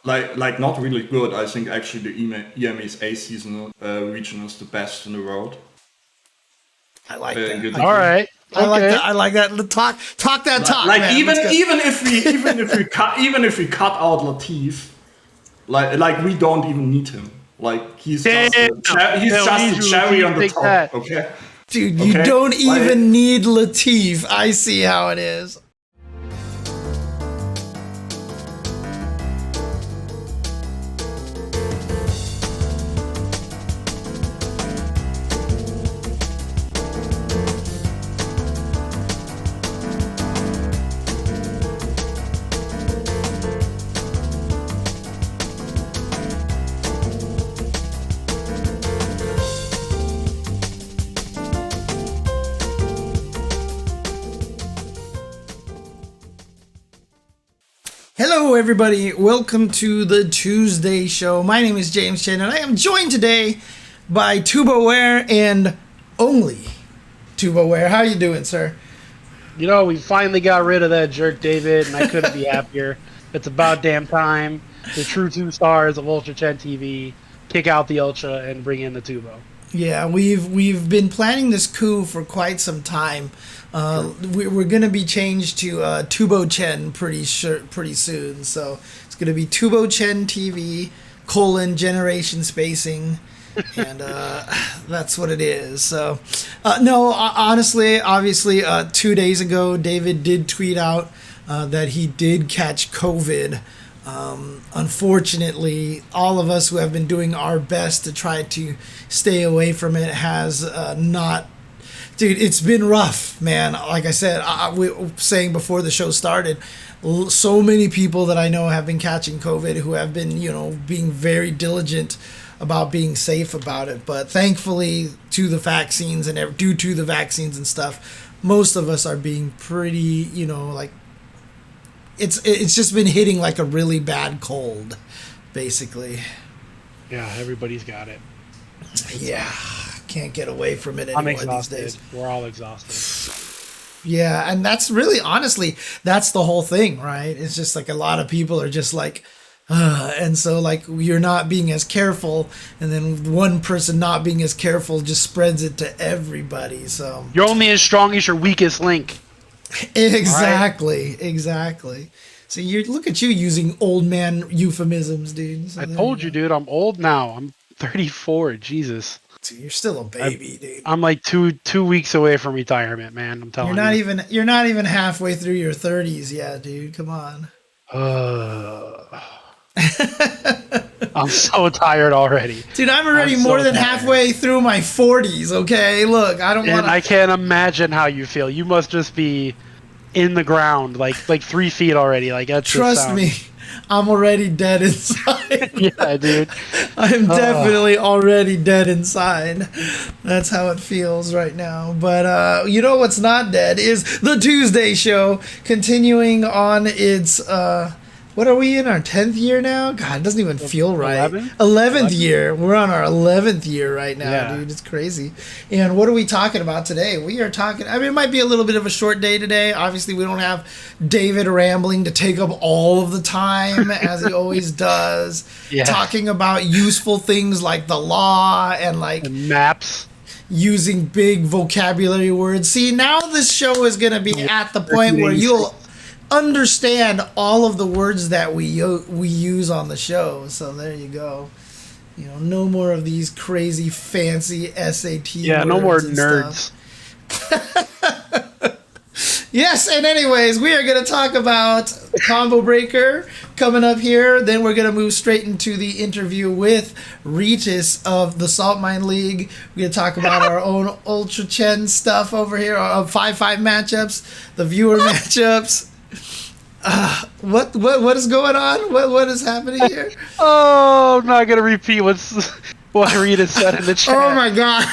like not really good. I think actually the EMEA's A season region is the best in the world. I like that. All right. I like that. I like that. Talk that talk. Like man. even if we cut out Latif, like we don't even need him. Like he's just a cherry on the top. Okay, dude, you don't even need Latif. I see how it is. Hello, everybody. Welcome to the Tuesday show. My name is James Chen, and I am joined today by TuboWare and only TuboWare. How you doing, sir? You know, we finally got rid of that jerk, David, and I couldn't be happier. It's about damn time. The true two stars of UltraChenTV kick out the Ultra and bring in the Tubo. Yeah, we've been planning this coup for quite some time. We're going to be changed to Chen pretty soon. So it's going to be TuboChenTV generation spacing, and that's what it is. So no, honestly, obviously, 2 days ago, David did tweet out that he did catch COVID. Unfortunately, all of us who have been doing our best to try to stay away from it has not. Dude, it's been rough, man. Like I said, we were saying before the show started, so many people that I know have been catching COVID who have been, being very diligent about being safe about it. But thankfully, due to the vaccines and stuff, most of us are being pretty, it's just been hitting like a really bad cold, basically. Yeah, everybody's got it. Yeah. Can't get away from it anymore these days. We're all exhausted. Yeah, and that's really, honestly, that's the whole thing, right? It's just like a lot of people are just like, and so like you're not being as careful, and then one person not being as careful just spreads it to everybody. So you're only as strong as your weakest link. Exactly, right? Exactly. So look at you using old man euphemisms, dude. So I told you, dude, I'm old now. I'm 34. Jesus. Dude, you're still a baby, dude. I'm like two weeks away from retirement, man. I'm telling you. You're not even halfway through your 30s yet, dude. Come on. I'm so tired already. Dude, I'm already more than halfway through my 40s, okay? Look, I don't want to... I can't imagine how you feel. You must just be in the ground, like 3 feet already. Like that's Trust me. I'm already dead inside. Yeah, dude. I'm definitely already dead inside. That's how it feels right now. But you know what's not dead is the Tuesday show, continuing on its what are we in, our 10th year now? God, it doesn't even feel right. 11th year. We're on our 11th year right now, dude. It's crazy. And what are we talking about today? We are talking, it might be a little bit of a short day today. Obviously, we don't have David rambling to take up all of the time, as he always does. Yeah. Talking about useful things like the law and maps. Using big vocabulary words. See, now this show is going to be at the point where you'll understand all of the words that we use on the show. So there you go. No more of these crazy fancy SAT words. No more nerds. Yes, and anyways, we are going to talk about Combo Breaker coming up here. Then we're going to move straight into the interview with Retus of the Salt Mine League. We're going to talk about our own Ultra Chen stuff over here, 5-5 matchups, the viewer matchups. What is going on? What is happening here? Oh, I'm not gonna repeat what Rita said in the chat. Oh my god.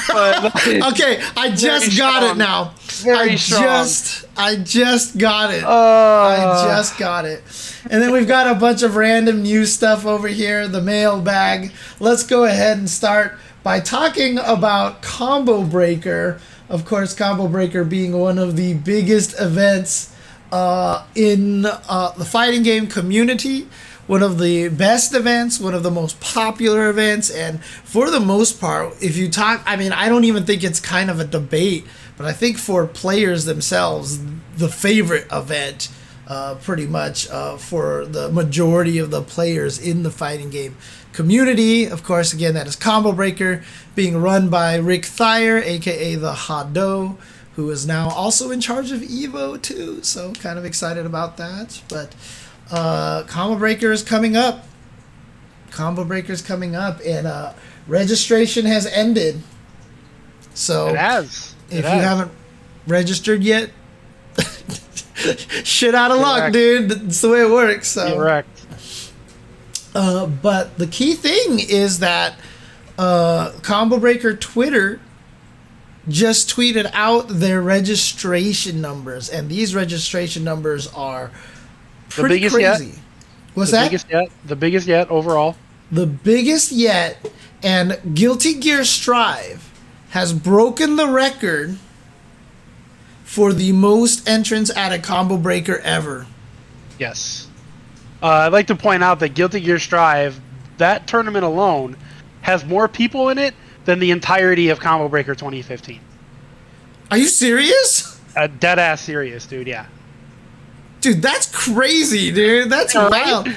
Okay, I just got it now. I just got it. I just got it. And then we've got a bunch of random news stuff over here, the mailbag. Let's go ahead and start by talking about Combo Breaker. Of course, Combo Breaker being one of the biggest events in the fighting game community. one of the best events, one of the most popular events, and for the most part, if you talk, I mean, I don't even think it's kind of a debate, but I think for players themselves, the favorite event, pretty much for the majority of the players in the fighting game community. Of course, again, that is Combo Breaker, being run by Rick Thayer, aka the Hado, who is now also in charge of Evo too. So kind of excited about that. But Combo Breaker is coming up. Combo Breaker is coming up, and registration has ended. So it has. If you haven't registered yet, shit out of luck, dude. That's the way it works. So. Correct. But the key thing is that Combo Breaker Twitter just tweeted out their registration numbers, and these registration numbers are pretty the biggest crazy. Yet. What's the that? Biggest yet. The biggest yet overall. The biggest yet, and Guilty Gear Strive has broken the record for the most entrants at a Combo Breaker ever. Yes. I'd like to point out that Guilty Gear Strive, that tournament alone, has more people in it than the entirety of Combo Breaker 2015. Are you serious? Dead ass serious, dude. Yeah. Dude, that's crazy, dude. That's wild.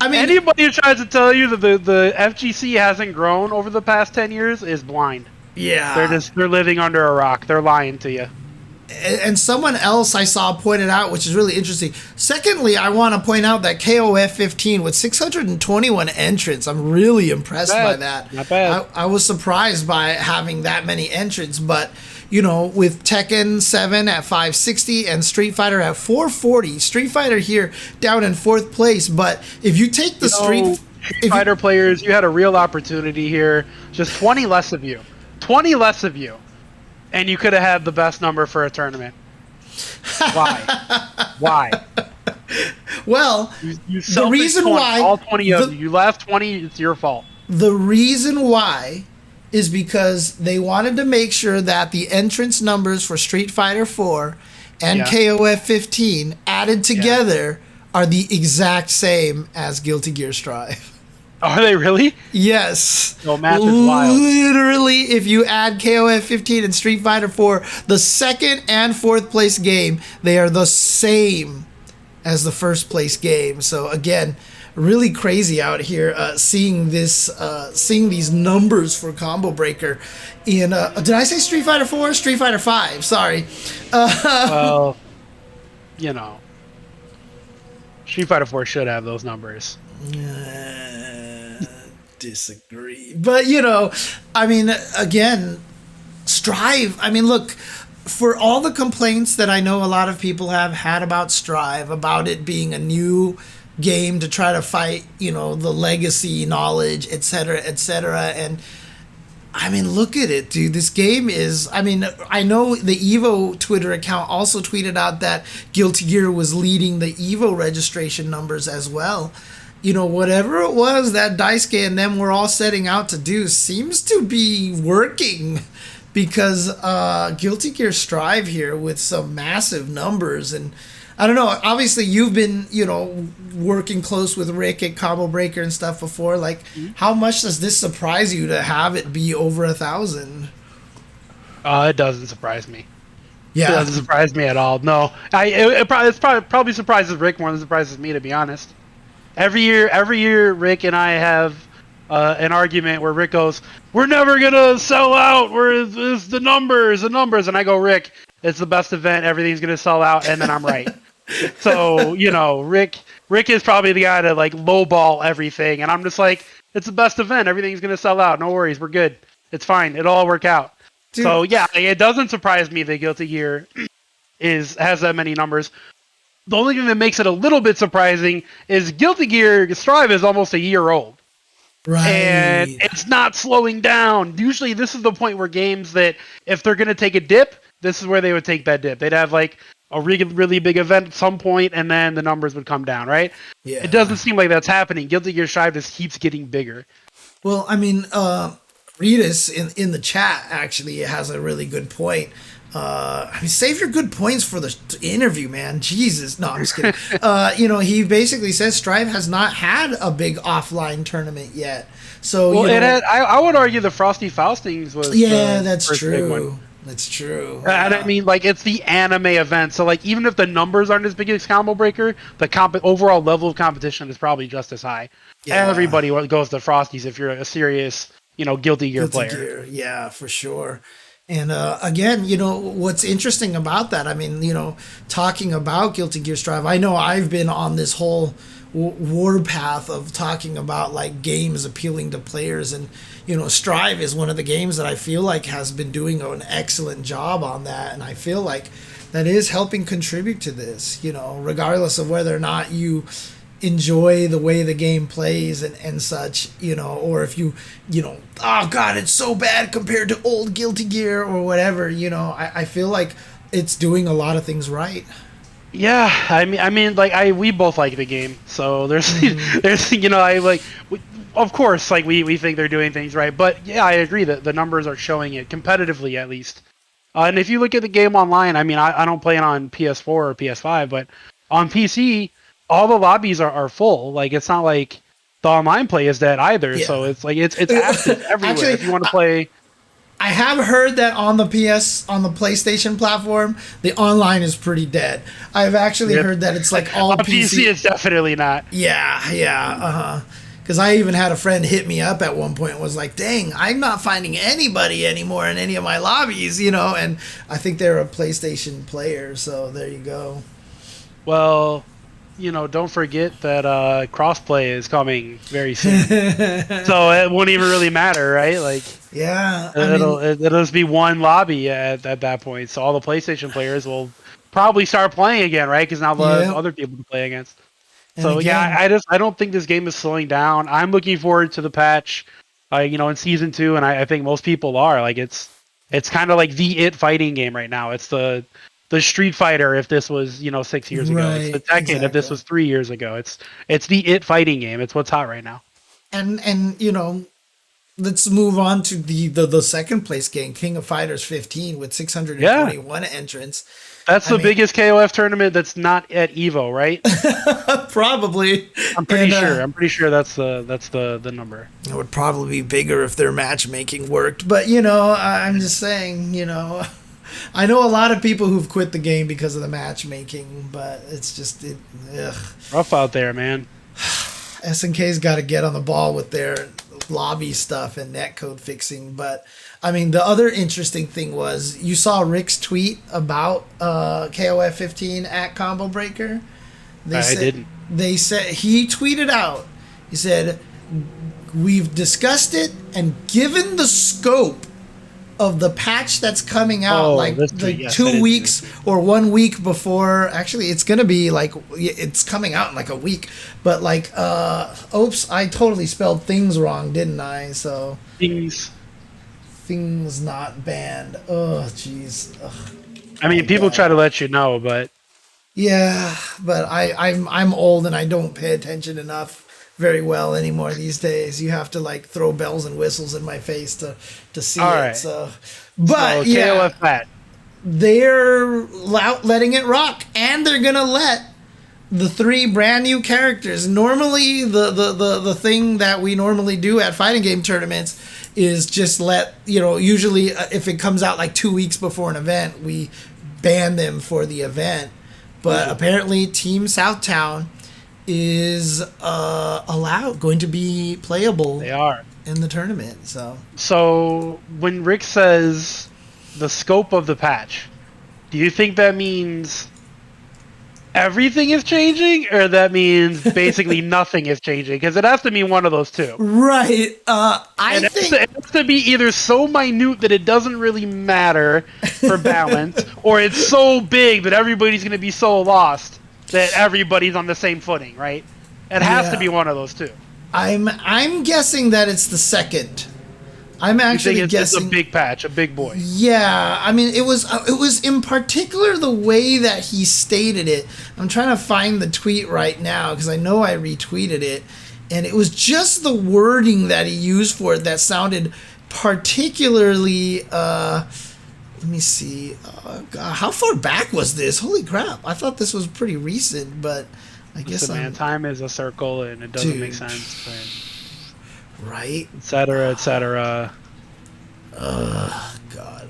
I mean, anybody who tries to tell you that the FGC hasn't grown over the past 10 years is blind. Yeah. They're living under a rock. They're lying to you. And someone else I saw pointed out, which is really interesting. Secondly, I want to point out that KOF 15 with 621 entrants. I'm really impressed by that. Not bad. I was surprised by having that many entrants, but you know, with Tekken 7 at 560 and Street Fighter at 440, Street Fighter here down in 4th place. But if you take the Street Fighter players, you had a real opportunity here. Just 20 less of you. 20 less of you. And you could have had the best number for a tournament. Why? Why? Well, you the reason why all 20 of you left 20, it's your fault. The reason why is because they wanted to make sure that the entrance numbers for Street Fighter 4 and KOF 15 added together are the exact same as Guilty Gear Strive. Are they really? Yes. No, math is wild. Literally, if you add KOF 15 and Street Fighter 4, the 2nd and 4th place game, they are the same as the 1st place game. So again, really crazy out here seeing these numbers for Combo Breaker. In did I say Street Fighter 4? Street Fighter 5. Sorry. Well, you know, Street Fighter 4 should have those numbers. Disagree, but you know, I mean, again, Strive. I mean, look, for all the complaints that I know a lot of people have had about Strive, about it being a new game to try to fight, you know, the legacy knowledge, etc., and I mean, look at it, dude. This game is, I mean, I know the Evo Twitter account also tweeted out that Guilty Gear was leading the Evo registration numbers as well. You know, whatever it was that Daisuke and them were all setting out to do seems to be working, because Guilty Gear Strive here with some massive numbers. And I don't know, obviously you've been, you know, working close with Rick at Combo Breaker and stuff before. Like, how much does this surprise you to have it be over 1,000? It doesn't surprise me. Yeah, it doesn't surprise me at all. No, it probably surprises Rick more than it surprises me, to be honest. Every year, Rick and I have an argument where Rick goes, "We're never gonna sell out. It's the numbers," and I go, "Rick, it's the best event. Everything's gonna sell out," and then I'm right. So you know, Rick is probably the guy to like lowball everything, and I'm just like, "It's the best event. Everything's gonna sell out. No worries. We're good. It's fine. It'll all work out." Dude. So yeah, it doesn't surprise me that Guilty Gear has that many numbers. The only thing that makes it a little bit surprising is Guilty Gear Strive is almost a year old. Right. And it's not slowing down. Usually this is the point where games that, if they're going to take a dip, this is where they would take that dip. They'd have like a really big event at some point, and then the numbers would come down, right? Yeah. It doesn't seem like that's happening. Guilty Gear Strive just keeps getting bigger. Well, I mean, Retus in the chat actually has a really good point. I mean, save your good points for the interview, man. Jesus. No, I'm just kidding. You know, he basically says Strive has not had a big offline tournament yet. So, well, you know, it had, I would argue the Frosty Faustings was that's first big one. true. That's true. And I mean, like, it's the anime event, so like even if the numbers aren't as big as Combo Breaker, the overall level of competition is probably just as high. Yeah. Everybody goes to Frosties if you're a serious, you know, Guilty Gear player. Gear. Yeah, for sure. And again, you know, what's interesting about that, I mean, you know, talking about Guilty Gear Strive, I know I've been on this whole warpath of talking about like games appealing to players, and you know, Strive is one of the games that I feel like has been doing an excellent job on that, and I feel like that is helping contribute to this, you know, regardless of whether or not you enjoy the way the game plays and such, you know, or if you know, oh god, it's so bad compared to old Guilty Gear or whatever, you know, I feel like it's doing a lot of things right. Yeah, I mean, like we both like the game, so there's you know, of course, like we think they're doing things right, but yeah, I agree that the numbers are showing it competitively at least. And if you look at the game online, I mean, I don't play it on PS4 or PS5, but on PC, all the lobbies are full. Like, it's not like the online play is dead either. Yeah. So it's like it's active everywhere. Actually, if you want to play. I have heard that on the PlayStation platform, the online is pretty dead. I've actually heard that it's like all on PC. It's definitely not. Yeah. Because I even had a friend hit me up at one point and was like, dang, I'm not finding anybody anymore in any of my lobbies, you know, and I think they're a PlayStation player, so there you go. Well, you know, don't forget that crossplay is coming very soon. So it won't even really matter, right? Like, yeah, it'll just be one lobby at that point. So all the PlayStation players will probably start playing again, right? Because now they'll have other people to play against. So again, I don't think this game is slowing down. I'm looking forward to the patch, you know, in season 2, and I think most people are. Like, it's kind of like the fighting game right now. It's the Street Fighter if this was, you know, 6 years ago. Right, it's the Tekken if this was 3 years ago. It's the fighting game. It's what's hot right now. And you know, let's move on to the second place game, King of Fighters 15 with 621 entrants. That's the biggest KOF tournament that's not at Evo, right? Probably. I'm pretty sure. I'm pretty sure that's the number. It would probably be bigger if their matchmaking worked. But you know, I'm just saying, you know, I know a lot of people who've quit the game because of the matchmaking, but it's just rough out there, man. SNK's got to get on the ball with their lobby stuff and netcode fixing. But I mean, the other interesting thing was you saw Rick's tweet about KOF 15 at Combo Breaker. I didn't. They said he tweeted out. He said, "We've discussed it, and given the scope of the patch that's coming out, like 2 weeks or 1 week before. Actually, it's gonna be like it's coming out in like a week. But like, oops, I totally spelled things wrong, didn't I? So things not banned. Oh, jeez. I mean, people try to let you know, but yeah, but I'm old and I don't pay attention enough very well anymore these days. You have to like throw bells and whistles in my face to see it. Right. So, but yeah, KOF Pat. They're letting it rock, and they're gonna let the 3 brand new characters. Normally, the thing that we normally do at fighting game tournaments is just let, you know, usually if it comes out like 2 weeks before an event, we ban them for the event. But apparently, Team Southtown is going to be playable. They are in the tournament. So when Rick says the scope of the patch, do you think that means everything is changing, or that means basically nothing is changing? Because it has to mean one of those two, right? I think it has to be either so minute that it doesn't really matter for balance, or it's so big that everybody's going to be so lost that everybody's on the same footing, right? It has to be one of those two. I'm guessing that it's the second. I'm actually guessing it's a big patch, a big boy. Yeah, I mean, it was in particular the way that he stated it. I'm trying to find the tweet right now because I know I retweeted it, and it was just the wording that he used for it that sounded particularly Let me see. God, how far back was this? Holy crap! I thought this was pretty recent, but I guess Listen, man, time is a circle and it doesn't make sense. Right? Etc. Etc. God.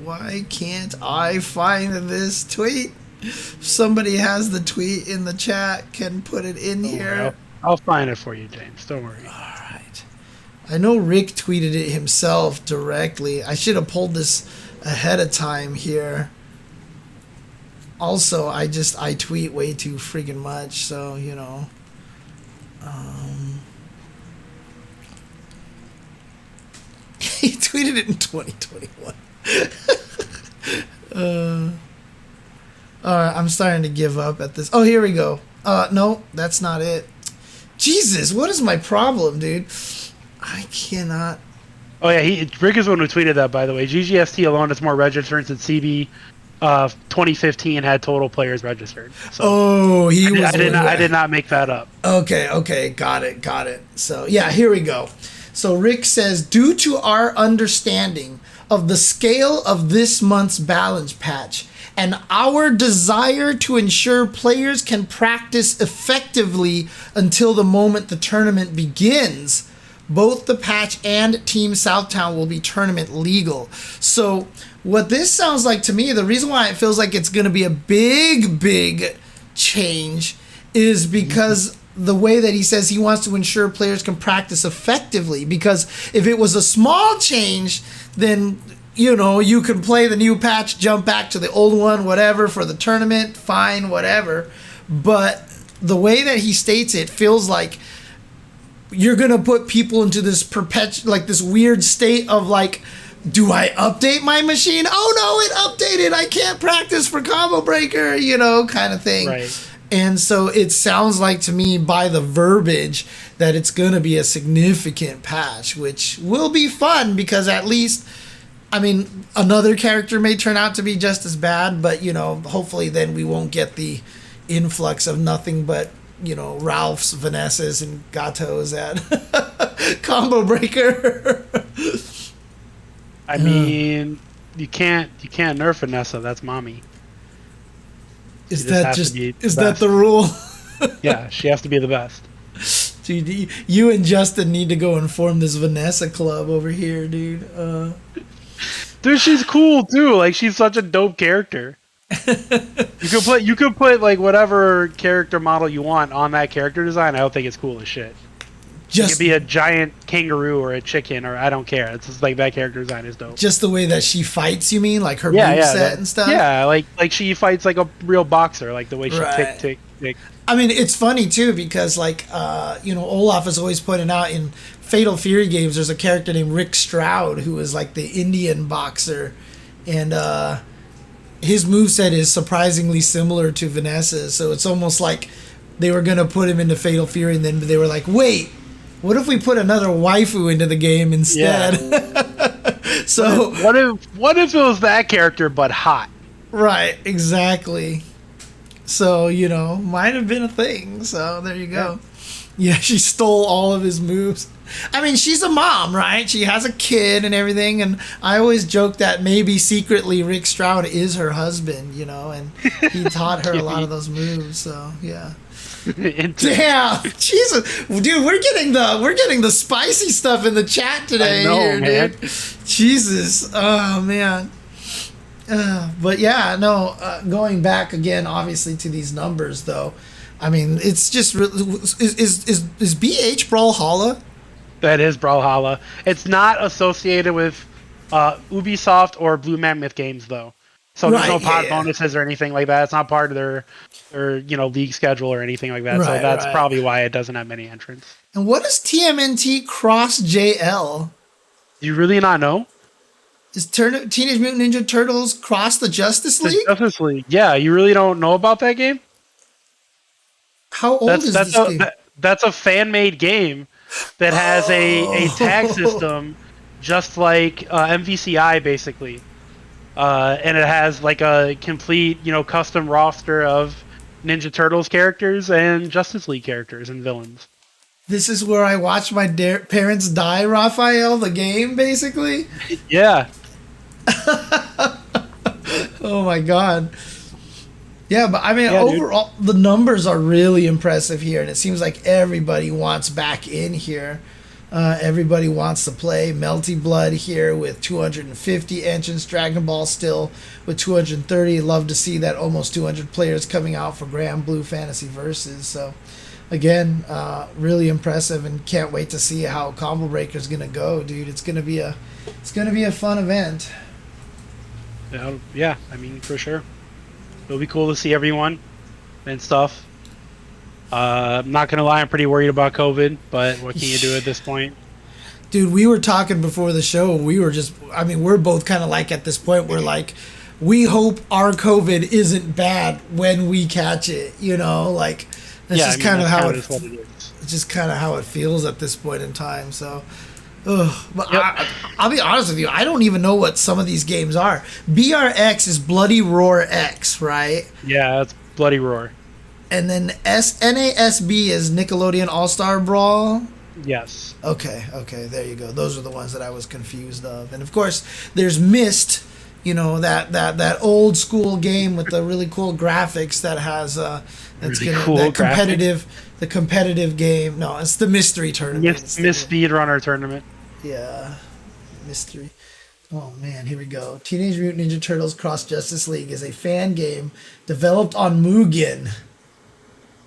Why can't I find this tweet? Somebody has the tweet in the chat. Can put it in here. I'll find it for you, James. Don't worry. All right. I know Rick tweeted it himself directly. I should have pulled this ahead of time here. Also, I tweet way too freaking much, so you know. He tweeted it in 2021. All right, I'm starting to give up at this. Oh, here we go. No, that's not it. Jesus, what is my problem, dude? I cannot. Oh yeah, Rick is the one who tweeted that, by the way. GGST alone has more registrants than CB 2015 had total players registered. So he was. I did not make that up. Okay, got it. So yeah, here we go. So Rick says, due to our understanding of the scale of this month's balance patch and our desire to ensure players can practice effectively until the moment the tournament begins, both the patch and Team Southtown will be tournament legal. So what this sounds like to me, the reason why it feels like it's going to be a big change is because the way that he says he wants to ensure players can practice effectively. Because if it was a small change, then, you know, you can play the new patch, jump back to the old one, whatever, for the tournament, fine, whatever. But the way that he states it feels like you're going to put people into this this weird state of like, do I update my machine? Oh no, it updated. I can't practice for Combo Breaker, you know, kind of thing. Right. And so it sounds like to me by the verbiage that it's going to be a significant patch, which will be fun because at least, I mean, another character may turn out to be just as bad, but, you know, hopefully then we won't get the influx of nothing but, you know, Ralphs, Vanessas, and Gatos at Combo Breaker. I mean, you can't nerf Vanessa. That's mommy. Is that the rule? Yeah, she has to be the best. Dude, you and Justin need to go and form this Vanessa club over here, dude. Dude, she's cool too. Like, she's such a dope character. You could put like whatever character model you want on that character design. I don't think it's cool as shit. It could be a giant kangaroo or a chicken, or I don't care. It's just like that character design is dope. Just the way that she fights, you mean? Like her moveset and stuff? Yeah, like she fights like a real boxer, like the way she tick. I mean, it's funny too because like you know, Olaf is always pointing out in Fatal Fury games there's a character named Rick Stroud who is like the Indian boxer, and his moveset is surprisingly similar to Vanessa's, so it's almost like they were gonna put him into Fatal Fury and then they were like, wait, what if we put another waifu into the game instead? Yeah. So what if it was that character but hot? Right, exactly. So, you know, might have been a thing. So there you go. Yeah, she stole all of his moves. I mean, she's a mom, right? She has a kid and everything, and I always joke that maybe secretly Rick Stroud is her husband, you know, and he taught her a lot of those moves. So yeah. Damn, Jesus, dude, we're getting the spicy stuff in the chat today. I know, here, man. dude. Jesus, oh man. But yeah, no. Going back again, obviously to these numbers, though. I mean, it's just is BH Brawlhalla? That is Brawlhalla. It's not associated with Ubisoft or Blue Mammoth games, though. So there's no pod bonuses or anything like that. It's not part of their league schedule or anything like that. So that's probably why it doesn't have many entrants. And what is TMNT Cross JL? Do you really not know? Is Teenage Mutant Ninja Turtles Cross the Justice League? The Justice League. Yeah, you really don't know about that game? How old is this game? That's a fan-made game that has a tag system just like MVCI, basically. And it has like a complete, custom roster of Ninja Turtles characters and Justice League characters and villains. This is where I watched my parents die, Raphael, the game, basically? Yeah. Oh my god. Yeah, but I mean, Yeah, overall, the numbers are really impressive here, and it seems like everybody wants back in here. Everybody wants to play. Melty Blood here with 250 entrants. Dragon Ball still with 230. Love to see that almost 200 players coming out for Grand Blue Fantasy Versus. So, again, really impressive, and can't wait to see how Combo Breaker's gonna go, dude. It's gonna be a fun event. Yeah, I mean, for sure. It'll be cool to see everyone and stuff. I'm not gonna lie, I'm pretty worried about COVID, but what can you do at this point? Dude, we were talking before the show. We're both kind of like at this point, we're like, we hope our COVID isn't bad when we catch it, you know? Like, that's just kind of how it's just kind of how it feels at this point in time. So, but yep. I'll be honest with you, I don't even know what some of these games are. BRX is Bloody Roar X, right? Yeah, that's Bloody Roar. And then NASB is Nickelodeon All-Star Brawl. Yes. Okay, there you go. Those are the ones that I was confused of. And of course, there's Myst, you know, that old school game with the really cool graphics that has the competitive game. No, it's the mystery tournament. Myst Speedrunner tournament. Yeah, mystery. Oh man, here we go. Teenage Mutant Ninja Turtles Cross Justice League is a fan game developed on Mugen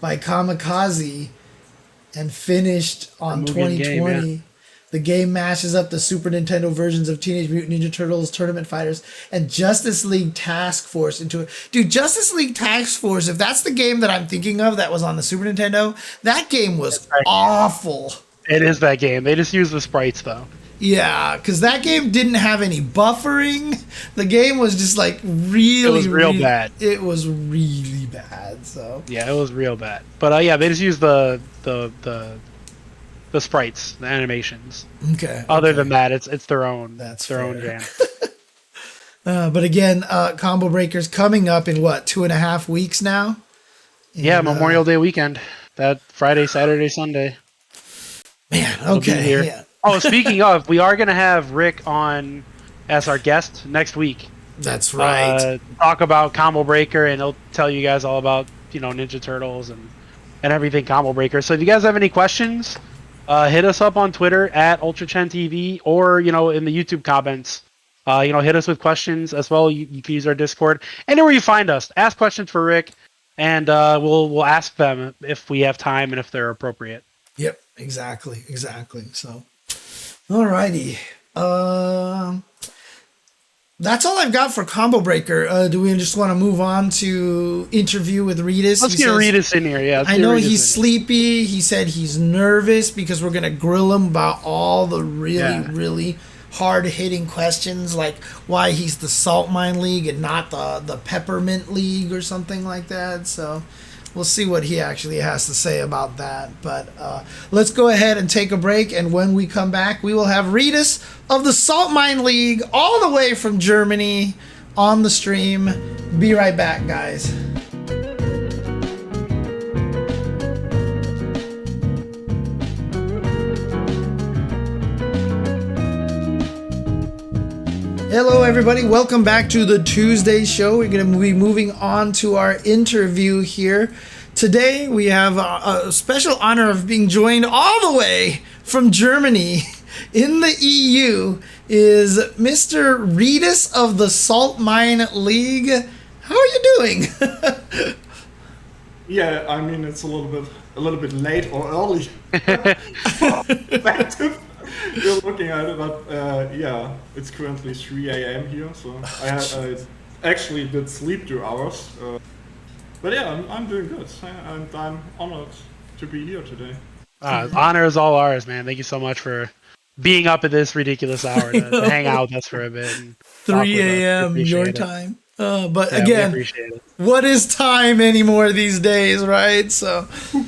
by Kamikaze and finished on 2020. Game, the game mashes up the Super Nintendo versions of Teenage Mutant Ninja Turtles Tournament Fighters and Justice League Task Force into it. Dude, Justice League Task Force, if that's the game that I'm thinking of that was on the Super Nintendo, that game was awful. It is that game. They just use the sprites, though. Yeah, because that game didn't have any buffering. The game was just like really... It was real bad. It was really bad, so... Yeah, it was real bad. But yeah, they just use the sprites, the animations. Okay. Other than that, it's their own. That's their fair. own game. But again, Combo Breaker's coming up in what, 2.5 weeks now? Yeah, Memorial Day weekend. That Friday, Saturday, Sunday. Man, okay. Here. Yeah. Oh, speaking of, we are going to have Rick on as our guest next week. That's right. Talk about Combo Breaker, and he'll tell you guys all about, you know, Ninja Turtles and everything Combo Breaker. So if you guys have any questions, hit us up on Twitter at UltraChenTV, or, you know, in the YouTube comments. You know, hit us with questions as well. You can use our Discord. Anywhere you find us, ask questions for Rick, and we'll ask them if we have time and if they're appropriate. Yep, exactly. So, alrighty. That's all I've got for Combo Breaker. Do we just want to move on to interview with Retus? Let's get Retus in here, yeah. I know he's sleepy. He said he's nervous because we're going to grill him about all the really hard-hitting questions, like why he's the Salt Mine League and not the Peppermint League or something like that. So we'll see what he actually has to say about that. But let's go ahead and take a break, and when we come back, we will have Retus of the Salt Mine League all the way from Germany on the stream. Be right back, guys. Hello, everybody. Welcome back to the Tuesday show. We're going to be moving on to our interview here. Today, we have a special honor of being joined all the way from Germany in the EU is Mr. Retus of the Salt Mine League. How are you doing? Yeah, I mean, it's a little bit late or early. Back to you're looking at it, but yeah, it's currently 3 a.m. here, so I actually did sleep 2 hours. But yeah, I'm doing good, and I'm honored to be here today. Honor is all ours, man. Thank you so much for being up at this ridiculous hour to hang out with us for a bit. 3 a.m. your time. But yeah, again, what is time anymore these days, right? So who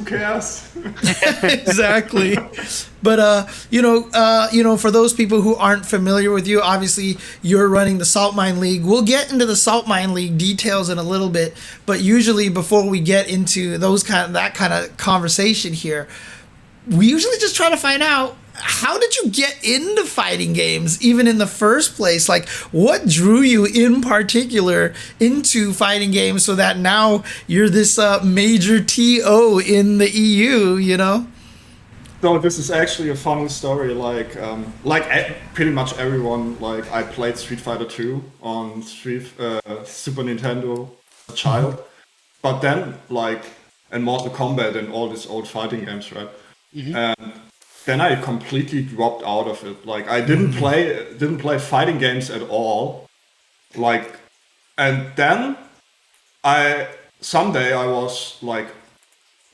cares? Exactly. But you know, for those people who aren't familiar with you, obviously you're running the Salt Mine League. We'll get into the Salt Mine League details in a little bit, but usually before we get into that kind of conversation here, we usually just try to find out, how did you get into fighting games even in the first place? Like, what drew you in particular into fighting games so that now you're this major TO in the EU, you know? So this is actually a funny story. Like pretty much everyone, like I played Street Fighter 2 on Super Nintendo as a child, but then like and Mortal Kombat and all these old fighting games, right? And then I completely dropped out of it. Like I didn't play fighting games at all. Like, and then someday I was like,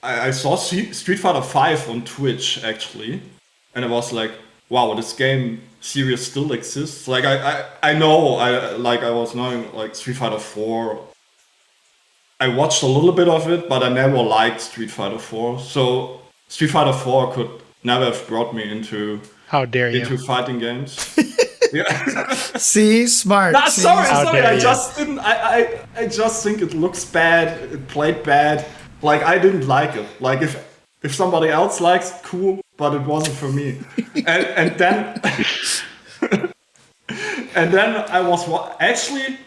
I saw Street Fighter 5 on Twitch actually, and I was like, wow, this game series still exists. Like I was knowing like Street Fighter 4. I watched a little bit of it, but I never liked Street Fighter 4. So Street Fighter 4 could never have brought me into fighting games. Yeah. See, smart. Nah, sorry. I just think it looks bad. It played bad. Like I didn't like it. Like if somebody else likes it, cool, but it wasn't for me. and then and then I was actually.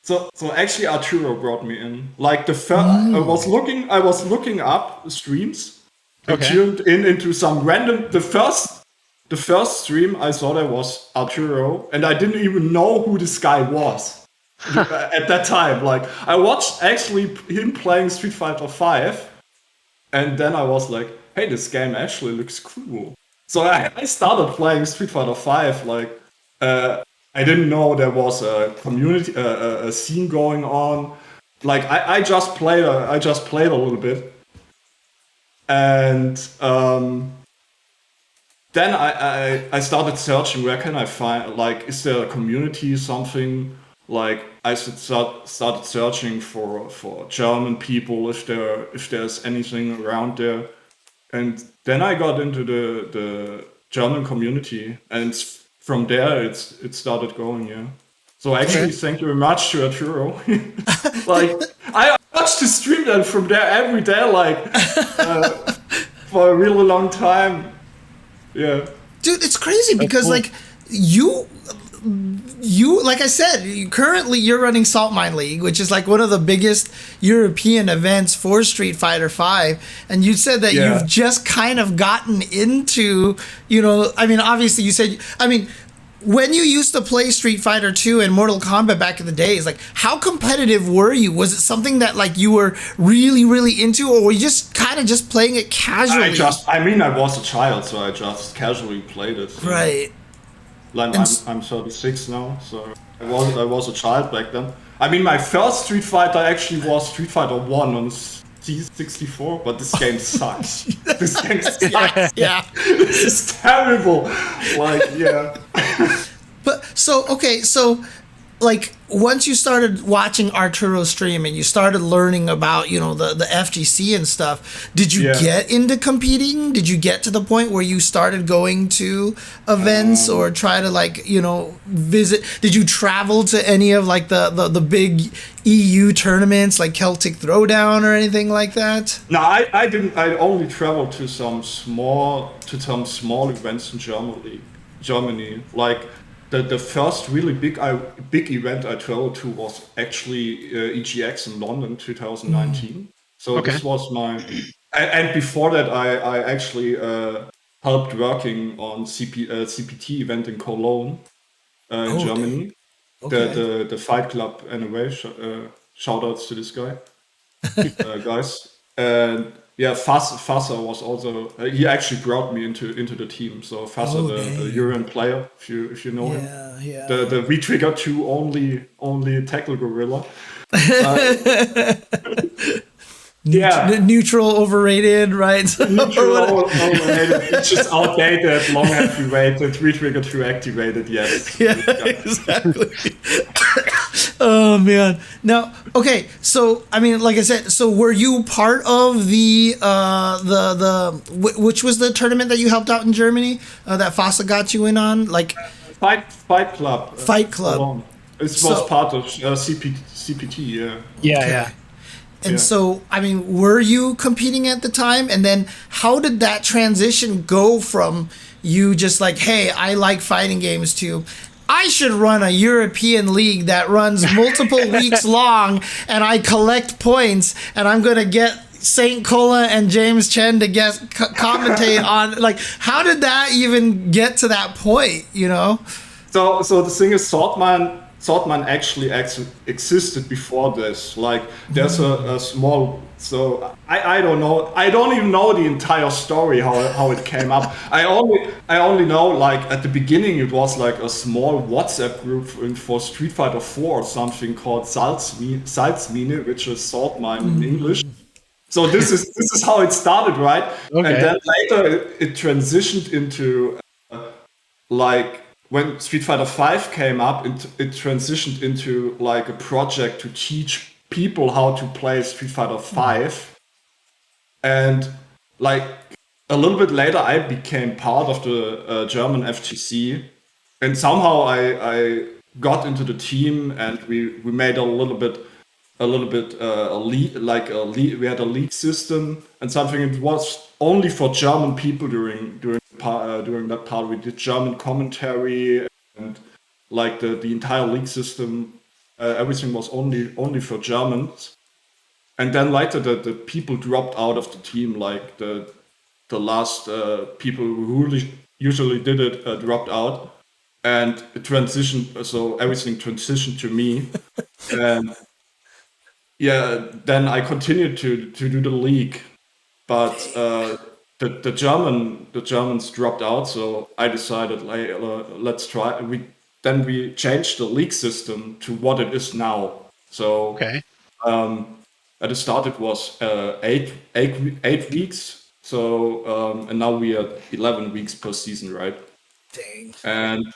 So actually Arturo brought me in. Like I was looking up streams. I tuned into some random the first stream I saw there was Arturo, and I didn't even know who this guy was at that time. Like I watched actually him playing Street Fighter 5, and then I was like, hey, this game actually looks cool. So I started playing Street Fighter 5 like I didn't know there was a community, a scene going on. Like I just played a little bit, and then I started searching. Where can I find? Like, is there a community? Something like I started searching for German people if there's anything around there, and then I got into the German community and. From there, it started going, yeah. So actually, thank you very much to Arturo. Like, I watched the stream and from there every day, like, for a really long time. Yeah. Dude, it's crazy because, like, you, like I said, currently you're running Salt Mine League, which is like one of the biggest European events for Street Fighter 5. And you said that you've just kind of gotten into, you know, I mean, obviously you said, I mean, when you used to play Street Fighter 2 and Mortal Kombat back in the days, like how competitive were you? Was it something that like you were really, really into, or were you just kind of just playing it casually? I was a child, so I just casually played it. So. Right. Like I'm 36 now, so I was a child back then. I mean, my first Street Fighter actually was Street Fighter 1 on C64, but this game sucks. This game sucks. Yeah. This is terrible. Like, yeah. But so like once you started watching Arturo stream and you started learning about, you know, the FGC and stuff, did you get into competing? Did you get to the point where you started going to events or try to like, you know, visit? Did you travel to any of like the big EU tournaments like Celtic Throwdown or anything like that? No, I didn't. I only traveled to some small events in Germany. Like the first really big event I traveled to was actually EGX in London 2019. So this was my, and before that I actually helped working on CPT event in Cologne in Germany. The Fight Club anyway. Shout outs to this guy, guys. And yeah, Fassa was also. He actually brought me into the team. So Fassa, the European player, if you know him. Yeah. The V-Trigger 2 only tackle gorilla. Neutral, overrated, right? Neutral, overrated. It's just outdated, long heavyweighted, V-Trigger 2 activated. Yes. Yeah, exactly. Oh man. Now, okay. So, I mean, like I said, so were you part of the which was the tournament that you helped out in Germany that Fassa got you in on? Like Fight Club. Fight Club. It was part of CPT. Yeah. Yeah. And so, I mean, were you competing at the time? And then how did that transition go from you just like, hey, I like fighting games to I should run a European league that runs multiple weeks long and I collect points and I'm going to get St. Cola and James Chen to commentate on, like, how did that even get to that point, you know? So the thing is, Swordman actually existed before this. Like, there's a small. So I don't know. I don't even know the entire story how it came up. I only know, like, at the beginning it was like a small WhatsApp group for Street Fighter 4 or something called Salzmine, which is salt mine in English. So this is how it started, right? Okay. And then later it transitioned into like. When Street Fighter 5 came up, it transitioned into like a project to teach people how to play Street Fighter 5. And like a little bit later, I became part of the German FGC. And somehow I got into the team and we made we had a league system and something. It was only for German people during that part. We did German commentary and like the entire league system. Everything was only for Germans. And then later the people dropped out of the team. Like the last people who usually did it dropped out, and it transitioned. So everything transitioned to me, and. Yeah, then I continued to do the league, but the Germans dropped out, so I decided let's try. We changed the league system to what it is now. So at the start it was 8 weeks. So and now we are 11 weeks per season, right? Dang. And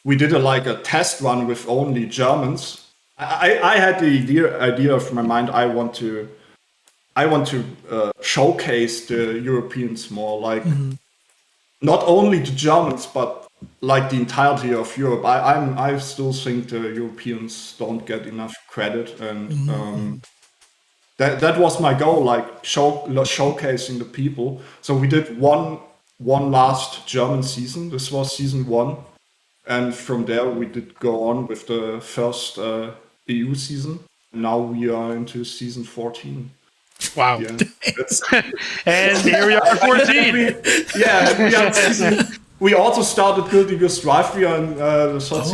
we did a test run with only Germans. I had the idea of my mind. I want to showcase the Europeans more, like not only the Germans, but like the entirety of Europe. I still think the Europeans don't get enough credit, and that was my goal, like showcasing the people. So we did one last German season. This was season 1. And from there, we did go on with the first EU season. Now we are into season 14. Wow. Yeah, and here we are, 14. We also started Guilty Gear Strive. We are in the third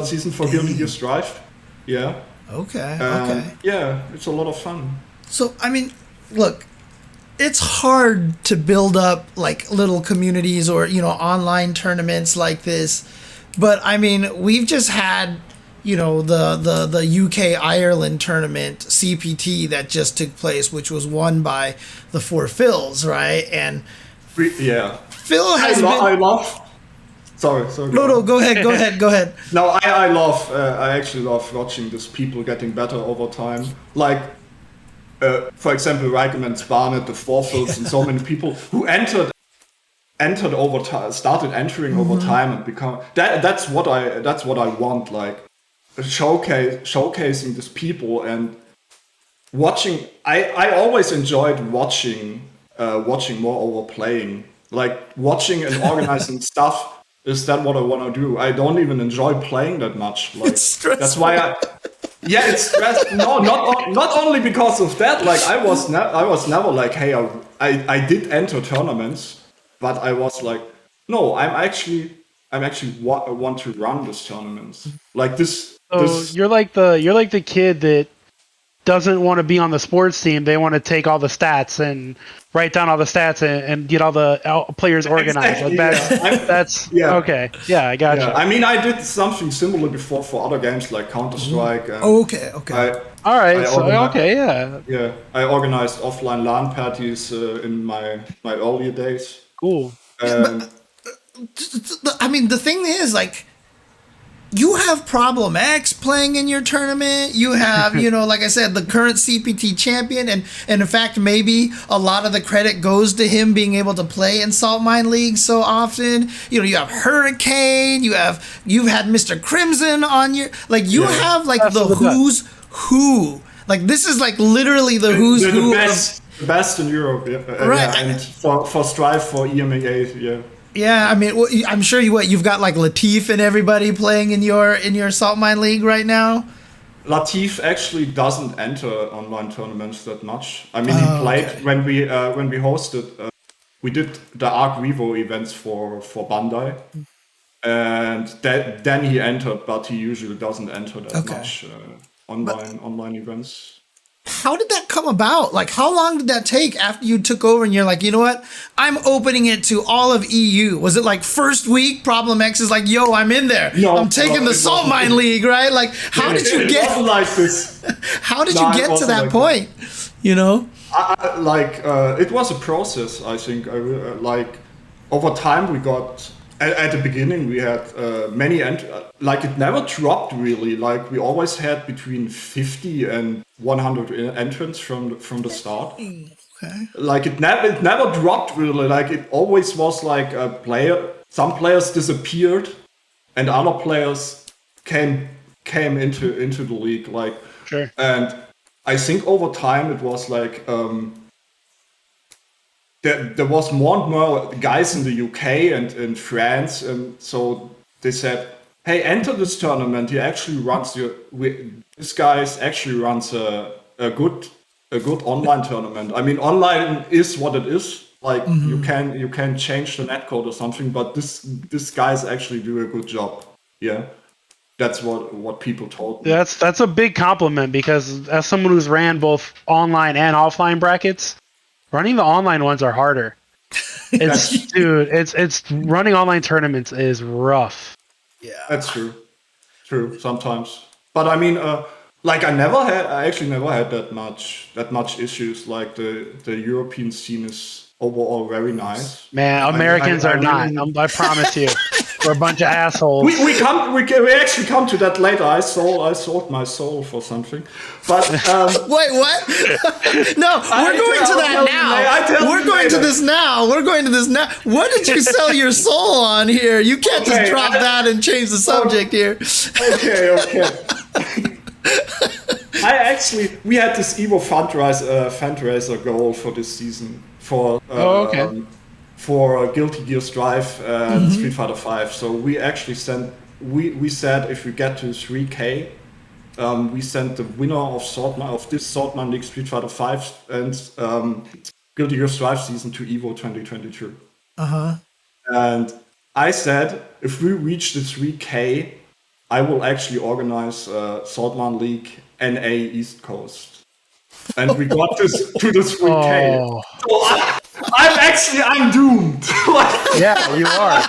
season for Guilty Gear Strive. Yeah. Okay. Yeah, it's a lot of fun. So, I mean, look, it's hard to build up like little communities or, online tournaments like this. But I mean, we've just had, the UK Ireland tournament CPT that just took place, which was won by the 4 Phils, right? And Phil has I love. Sorry. No, go ahead. No, I actually love watching these people getting better over time. Like, for example, Reikemans, Barnett, the 4 Phils, and so many people who entered over time, started entering over time and become that's what I want, like showcasing these people and watching. I always enjoyed watching more over playing, like watching and organizing stuff. Is that what I want to do? I don't even enjoy playing that much. Like, it's stressful. That's why it's stressful. No, not only because of that. Like I was never like, hey, I did enter tournaments. But I was like, no, I'm actually want to run this tournaments like this. So you're like the kid that doesn't want to be on the sports team. They want to take all the stats and write down all the stats and get all the players organized. Exactly, that's okay. Yeah, I got you. I mean, I did something similar before for other games like Counter-Strike. Okay. All right. Yeah, I organized offline LAN parties in my earlier days. Cool. I mean, the thing is, like, you have Problem X playing in your tournament. You have, like I said, the current CPT champion, and in fact, maybe a lot of the credit goes to him being able to play in Salt Mine League so often. You have Hurricane. You've had Mr. Crimson on your, like, you have like the who. Like this is like literally the who's who. The best in Europe, Right. Yeah, and for Strive, for EMEA, yeah. Yeah, I mean, I'm sure you've got like Latif and everybody playing in your Salt Mine League right now. Latif actually doesn't enter online tournaments that much. I mean, he played when we hosted. We did the Arc Revo events for Bandai, and then he entered, but he usually doesn't enter that much online events. How did that come about? Like, how long did that take after you took over and you're like, you know what? I'm opening it to all of EU. Was it like first week, Problem X is like, yo, I'm in there. No, I'm taking the Salt Mine League, right? Like, how did you get... It wasn't like this. How did you get to that point? You know? It was a process, I think. Over time, we got... At the beginning, we had many, it never dropped really. Like we always had between 50 and 100 entrants from the start. Okay. Like it never dropped really. Like it always was like a player. Some players disappeared, and other players came into the league. Like, sure. And I think over time it was like. There was more and more guys in the UK and in France, and so they said, "Hey, enter this tournament. He actually runs this guy actually runs a good online tournament. I mean, online is what it is. Like you can change the netcode or something, but this guys actually do a good job. Yeah, that's what people told me. That's a big compliment, because as someone who's ran both online and offline brackets. Running the online ones are harder. It's running online tournaments is rough. Yeah, that's true. True sometimes, but I mean, I actually never had that much issues. Like the European scene is overall very nice. Man, Americans are not. I promise you, we're a bunch of assholes. We actually come to that later. I sold my soul for something, but wait, what? No, we're going to that now. We're going to this now. We're going to this now. What did you sell your soul on here? You can't just drop that and change the subject here. Okay. We had this Evo fundraiser goal for this season for Guilty Gear Strive and Street Fighter 5. So we actually we said if we get to 3K, we sent the winner of this Salt Mine League Street Fighter 5 and Guilty Gear Strive season to Evo 2022. And I said if we reach the 3K, I will actually organize Salt Mine League NA East Coast. And we got this to the 3K. Oh. So I'm doomed. Yeah, you are.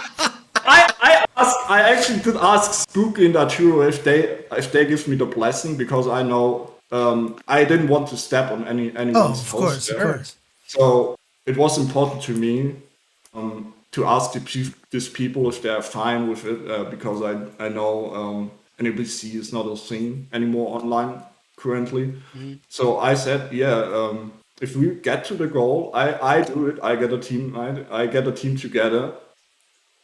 I actually did ask Spooky and Arturo if they give me the blessing, because I know I didn't want to step on anyone's toes. Of course. So it was important to me to ask these people if they're fine with it, because I know NABC is not a thing anymore online currently. So I said, if we get to the goal, I do it. I get a team. I get a team together.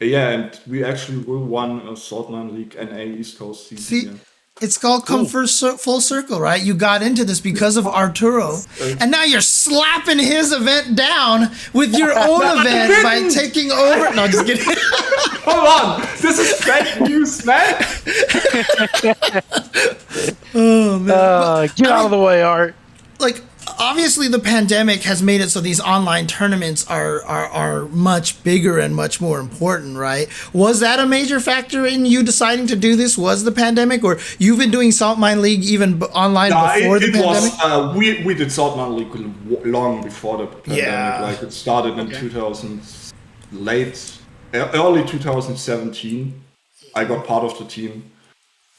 Yeah, and we actually will won a Salt Mine League NA East Coast season. See, it's called come full circle, right? You got into this because of Arturo, and now you're slapping his event down with your own event by taking over. No, just kidding. Hold on, this is fake news, man. Oh man, get out of the way, Art. Like, obviously the pandemic has made it so these online tournaments are much bigger and much more important, right? Was that a major factor in you deciding to do this? Was the pandemic, or you've been doing Salt Mine League even online before the pandemic? We did Salt Mine League long before the pandemic. Yeah. Like it started in early 2017. I got part of the team.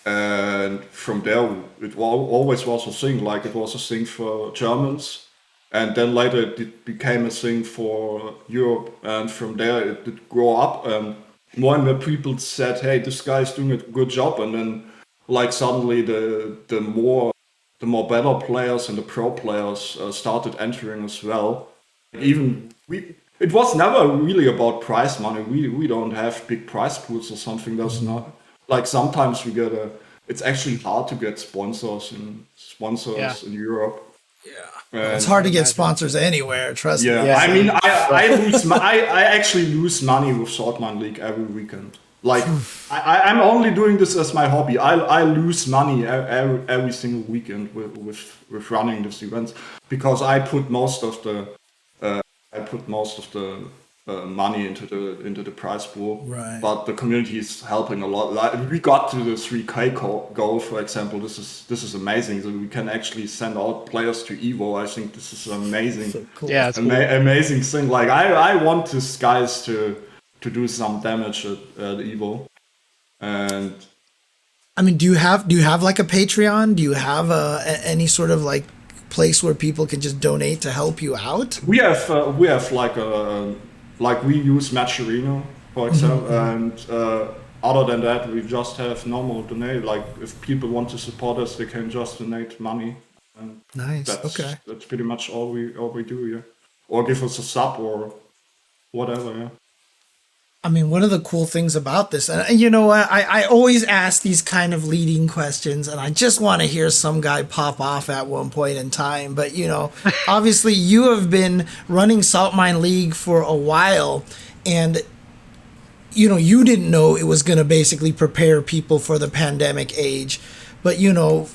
And from there, it always was a thing. Like it was a thing for Germans, and then later it became a thing for Europe. And from there, it did grow up, and more and more people said, "Hey, this guy is doing a good job." And then, like suddenly, the more better players and the pro players started entering as well. It was never really about prize money. We don't have big prize pools or something. That's not. Like sometimes we get a it's actually hard to get sponsors in Europe. Yeah, it's hard to get sponsors anywhere. Trust me. Yeah, I mean, I actually lose money with Saltmine League every weekend. Like, I'm only doing this as my hobby. I lose money every single weekend with running these events because I put most of the money into the prize pool. Right. But the community is helping a lot. Like, we got to the 3K goal, for example. This is amazing. So we can actually send out players to Evo. I think this is amazing. So cool. Yeah, it's cool. Amazing thing. Like I want these guys to do some damage at Evo. And I mean, do you have like a Patreon? Do you have any sort of like place where people can just donate to help you out? we have like we use Matcherino, for example, and other than that, we just have normal donate. Like if people want to support us, they can just donate money. And Nice. that's pretty much all we do, yeah. Or give us a sub or whatever, yeah. I mean, one of the cool things about this, and you know what, I always ask these kind of leading questions, and I just want to hear some guy pop off at one point in time. But, you know, obviously you have been running Salt Mine League for a while, and, you know, you didn't know it was going to basically prepare people for the pandemic age. But, you know,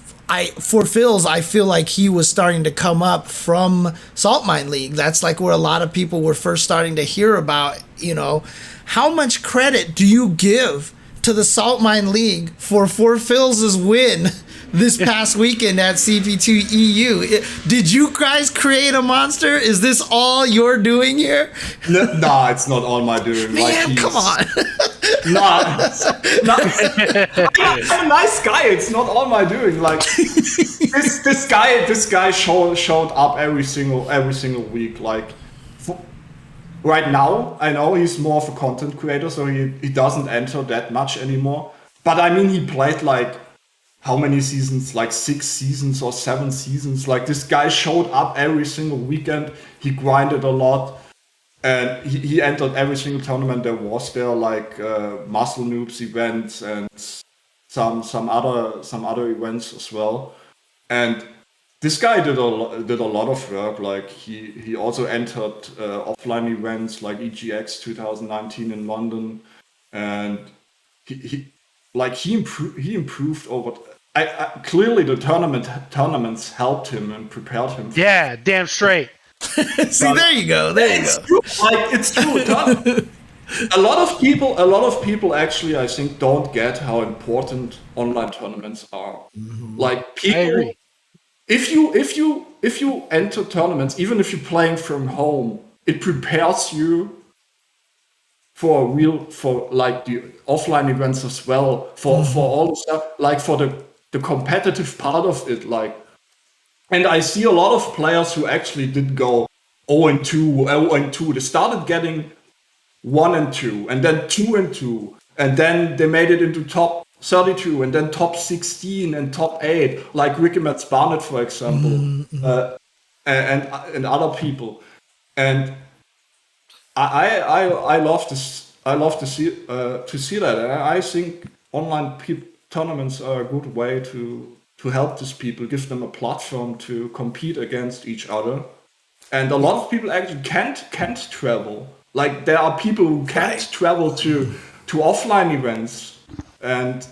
for Phil's, I feel like he was starting to come up from Salt Mine League. That's like where a lot of people were first starting to hear about, you know. How much credit do you give to the Salt Mine League for Phil's win this past weekend at CP2 EU? Did you guys create a monster? Is this all you're doing here? No, it's not all my doing. Man, come on. I'm a nice guy. It's not all my doing. Like this guy showed up every single week. Like right now, I know he's more of a content creator, so he doesn't enter that much anymore. But I mean, he played like how many seasons? Like 6 seasons or 7 seasons. Like this guy showed up every single weekend. He grinded a lot. And he entered every single tournament there was there, like Muscle Noobs events and some other events as well. And this guy did a lot of work. Like he also entered offline events like EGX 2019 in London, and he improved over. Clearly the tournaments helped him and prepared him. Yeah, damn straight. See, there you go. It's true. Like it's true. A lot of people actually, I think, don't get how important online tournaments are. Mm-hmm. Like people, if you enter tournaments, even if you're playing from home, it prepares you for like the offline events as well. For all the stuff, like for the competitive part of it, like. And I see a lot of players who actually did go 0-2. They started getting 1-2, and then 2-2, and then they made it into top 32, and then top 16 and top 8, like Ricky Metz Barnett, for example, and other people. And I love this. I love to see that. And I think online tournaments are a good way to help these people, give them a platform to compete against each other. And a lot of people actually can't travel. Like there are people who can't travel to offline events, and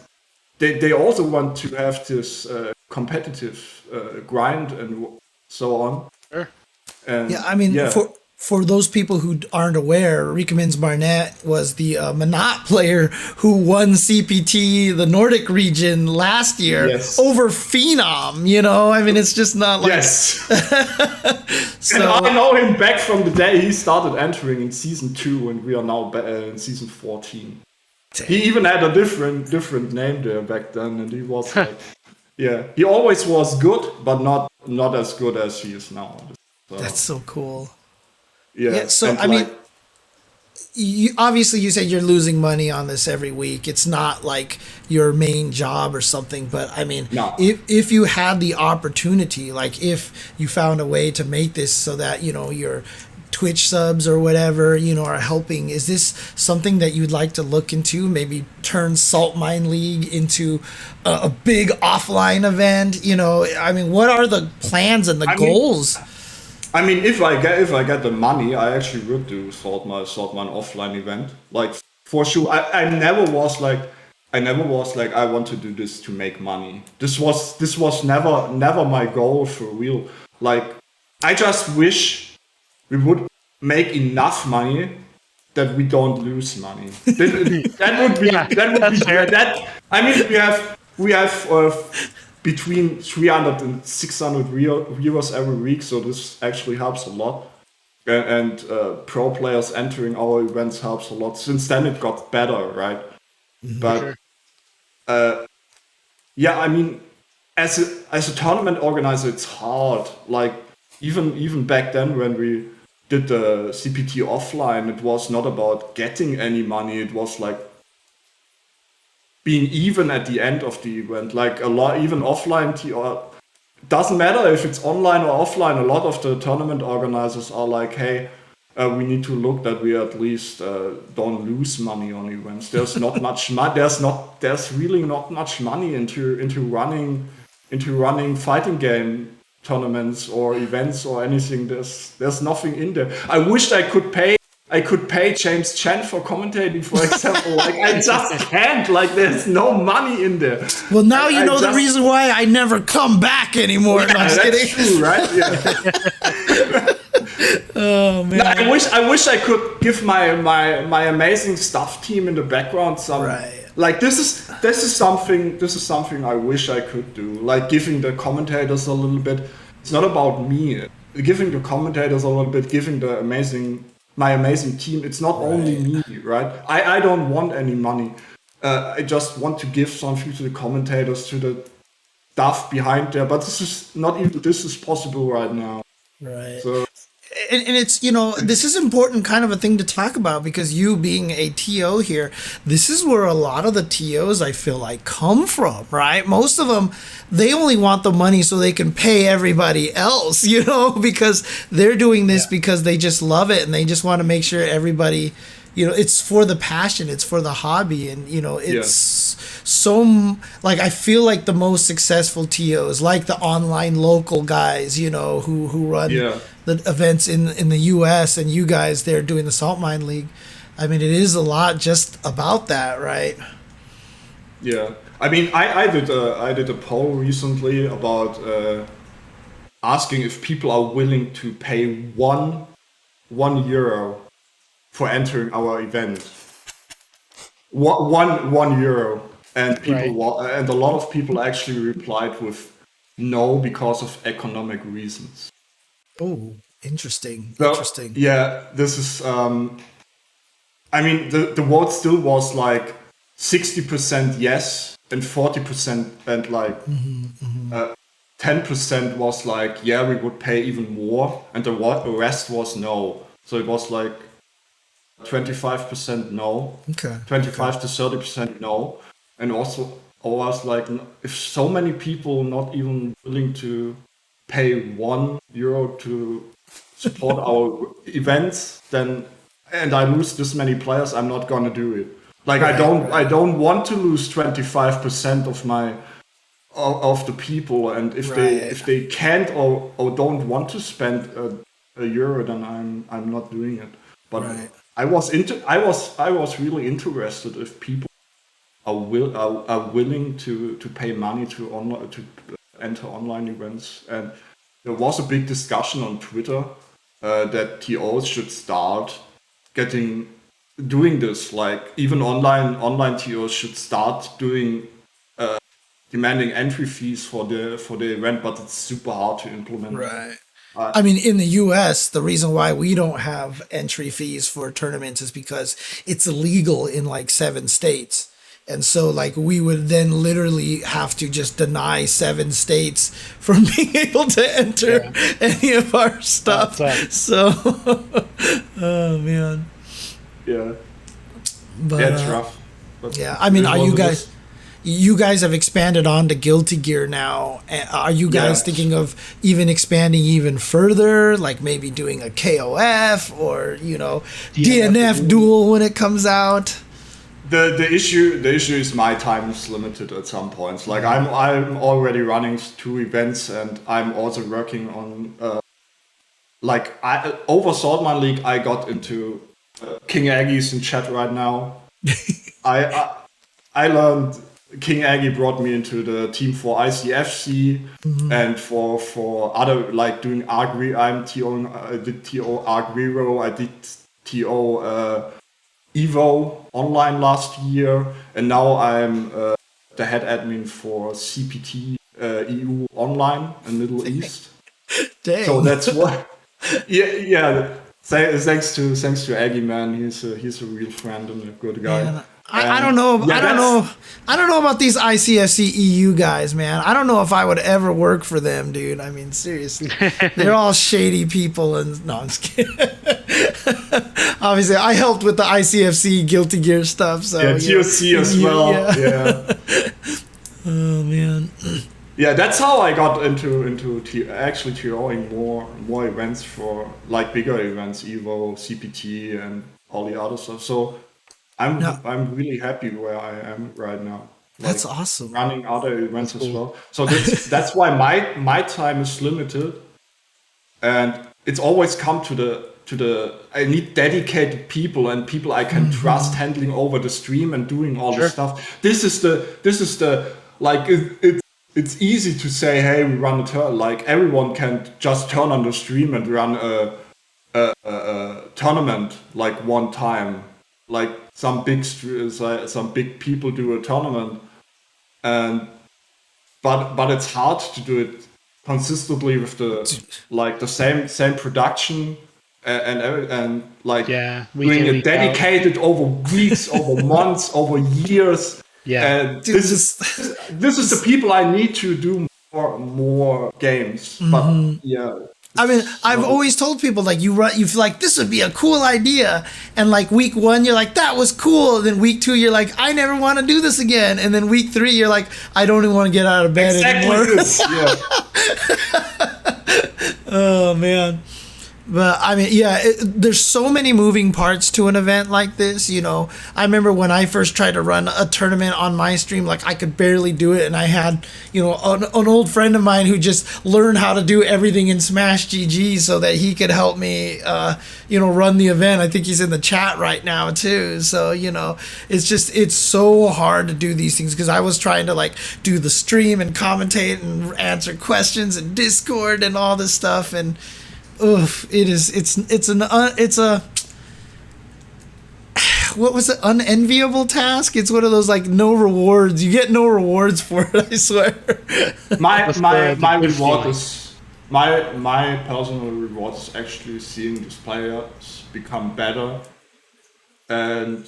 they also want to have this competitive grind and so on. Sure. And yeah, I mean, for those people who aren't aware, Riekemans Barnett was the Monat player who won CPT, the Nordic region, last year over Phenom. You know, I mean, it's just not like... Yes. So, and I know him back from the day he started entering in Season 2, and we are now in Season 14. Dang. He even had a different name there back then, and he was like... Yeah, he always was good, but not as good as he is now. So. That's so cool. Yeah, so I mean, you said you're losing money on this every week. It's not like your main job or something, but I mean, if you had the opportunity, like if you found a way to make this so that, you know, you're Twitch subs or whatever, are helping. Is this something that you'd like to look into? Maybe turn Salt Mine League into a big offline event? What are the plans and the goals? If I get the money, I actually would do Salt Mine offline event. Like, for sure. I never was like I want to do this to make money. This was never my goal for real. Like, I just wish we would make enough money that we don't lose money. That would be fair. We have between 300 and 600 viewers every week, so this actually helps a lot. And pro players entering our events helps a lot. Since then it got better, right? Mm-hmm. But as a tournament organizer, it's hard. Like, even back then when we did the CPT offline, it was not about getting any money. It was like being even at the end of the event. Like, a lot, even offline doesn't matter if it's online or offline. A lot of the tournament organizers are like, hey, we need to look that we at least don't lose money on events. There's not much money. There's really not much money into running fighting game tournaments or events or anything. There's nothing in there. I wish I could pay James Chen for commentating, for example. Like, I just can't. Like, there's no money in there. Well, now the reason why I never come back anymore. Yeah, no, I'm that's kidding. True, right? Yeah. Oh man! No, I wish I could give my amazing staff team in the background some. Right. Like, this is something I wish I could do. Like, giving the commentators a little bit. It's not about me. Giving the commentators a little bit. Giving my amazing team. It's not only me, right? I don't want any money. I just want to give something to the commentators, to the staff behind there. But this is possible right now. Right. So. And it's, this is important kind of a thing to talk about, because you being a TO here, this is where a lot of the TOs, I feel like, come from, right? Most of them, they only want the money so they can pay everybody else, because they're doing this because they just love it and they just want to make sure everybody, it's for the passion, it's for the hobby. And, it's so, like, I feel like the most successful TOs, like the online local guys, who run the events in the US, and you guys there doing the Salt Mine League. I mean, it is a lot just about that, right? Yeah. I mean, I did a poll recently about asking if people are willing to pay one euro for entering our event. One euro. And and a lot of people actually replied with no, because of economic reasons. Oh, interesting. So, interesting. Yeah, this is. The vote still was like 60% yes and 40% and like 10% was like, yeah, we would pay even more, and the rest was no. So it was like 25% no, 25 to 30% no, and also I was like, if so many people not even willing to pay €1 to support our events, then, and I lose this many players, I'm not gonna do it. Like, I don't want to lose 25% of the people, and if they can't or don't want to spend a euro, then I'm not doing it. But I was really interested if people are willing to pay money to enter online events. And there was a big discussion on Twitter that TOs should start doing this. Like, even online TOs should start doing demanding entry fees for the event, but it's super hard to implement. Right. I mean, in the US, the reason why we don't have entry fees for tournaments is because it's illegal in like 7 states. And so, like, we would then literally have to just deny 7 states from being able to enter any of our stuff. So, oh man. Yeah. But, yeah, it's rough. But yeah, I mean, are you guys? you guys have expanded on to Guilty Gear now. Are you guys thinking of even expanding even further, like maybe doing a KOF or DNF duel when it comes out? The issue is my time is limited at some points. Like I'm already running 2 events, and I'm also working on over Swordman League. I got into King Aggie's in chat right now. I learned King Aggie brought me into the team for ICFC and for other like doing Arc. I did TO Arc Rero. I did TO Evo online last year, and now I'm the head admin for CPT EU online in Middle East. Dang. So that's what. Yeah. Thanks to Aggie, man. He's a real friend and a good guy. Man, I don't know. I don't know about these ICFC EU guys, man. I don't know if I would ever work for them, dude. I mean, seriously, they're all shady people. And no, I'm just kidding. Obviously, I helped with the ICFC Guilty Gear stuff. So TOC as well. Yeah. Oh man. Yeah, that's how I got into actually TOing more events for like bigger events, Evo, CPT, and all the other stuff. So I'm really happy where I am right now. That's awesome. Running other events as well. So that's why my time is limited, and it's always come to the I need dedicated people and people I can trust handling over the stream and doing all the stuff. This is the like it's easy to say, hey, we run a turn. Like everyone can just turn on the stream and run a tournament like one time. Like some big people do a tournament, but it's hard to do it consistently with the same production and doing it dedicated over weeks, over months, over years. Yeah, and this is the people I need to do more games. But yeah. I mean, I've always told people like you feel like this would be a cool idea, and like week 1 you're like that was cool, and then week 2 you're like I never want to do this again, and then week 3 you're like I don't even want to get out of bed anymore. Yeah. Oh man. But I mean, there's so many moving parts to an event like this. I remember when I first tried to run a tournament on my stream, like I could barely do it, and I had, an old friend of mine who just learned how to do everything in Smash GG so that he could help me, run the event. I think he's in the chat right now too. So it's so hard to do these things because I was trying to like do the stream and commentate and answer questions and Discord and all this stuff and. Oof! It's a what was it? Unenviable task. It's one of those like no rewards. You get no rewards for it. I swear. My reward is my personal reward is actually seeing these players become better, and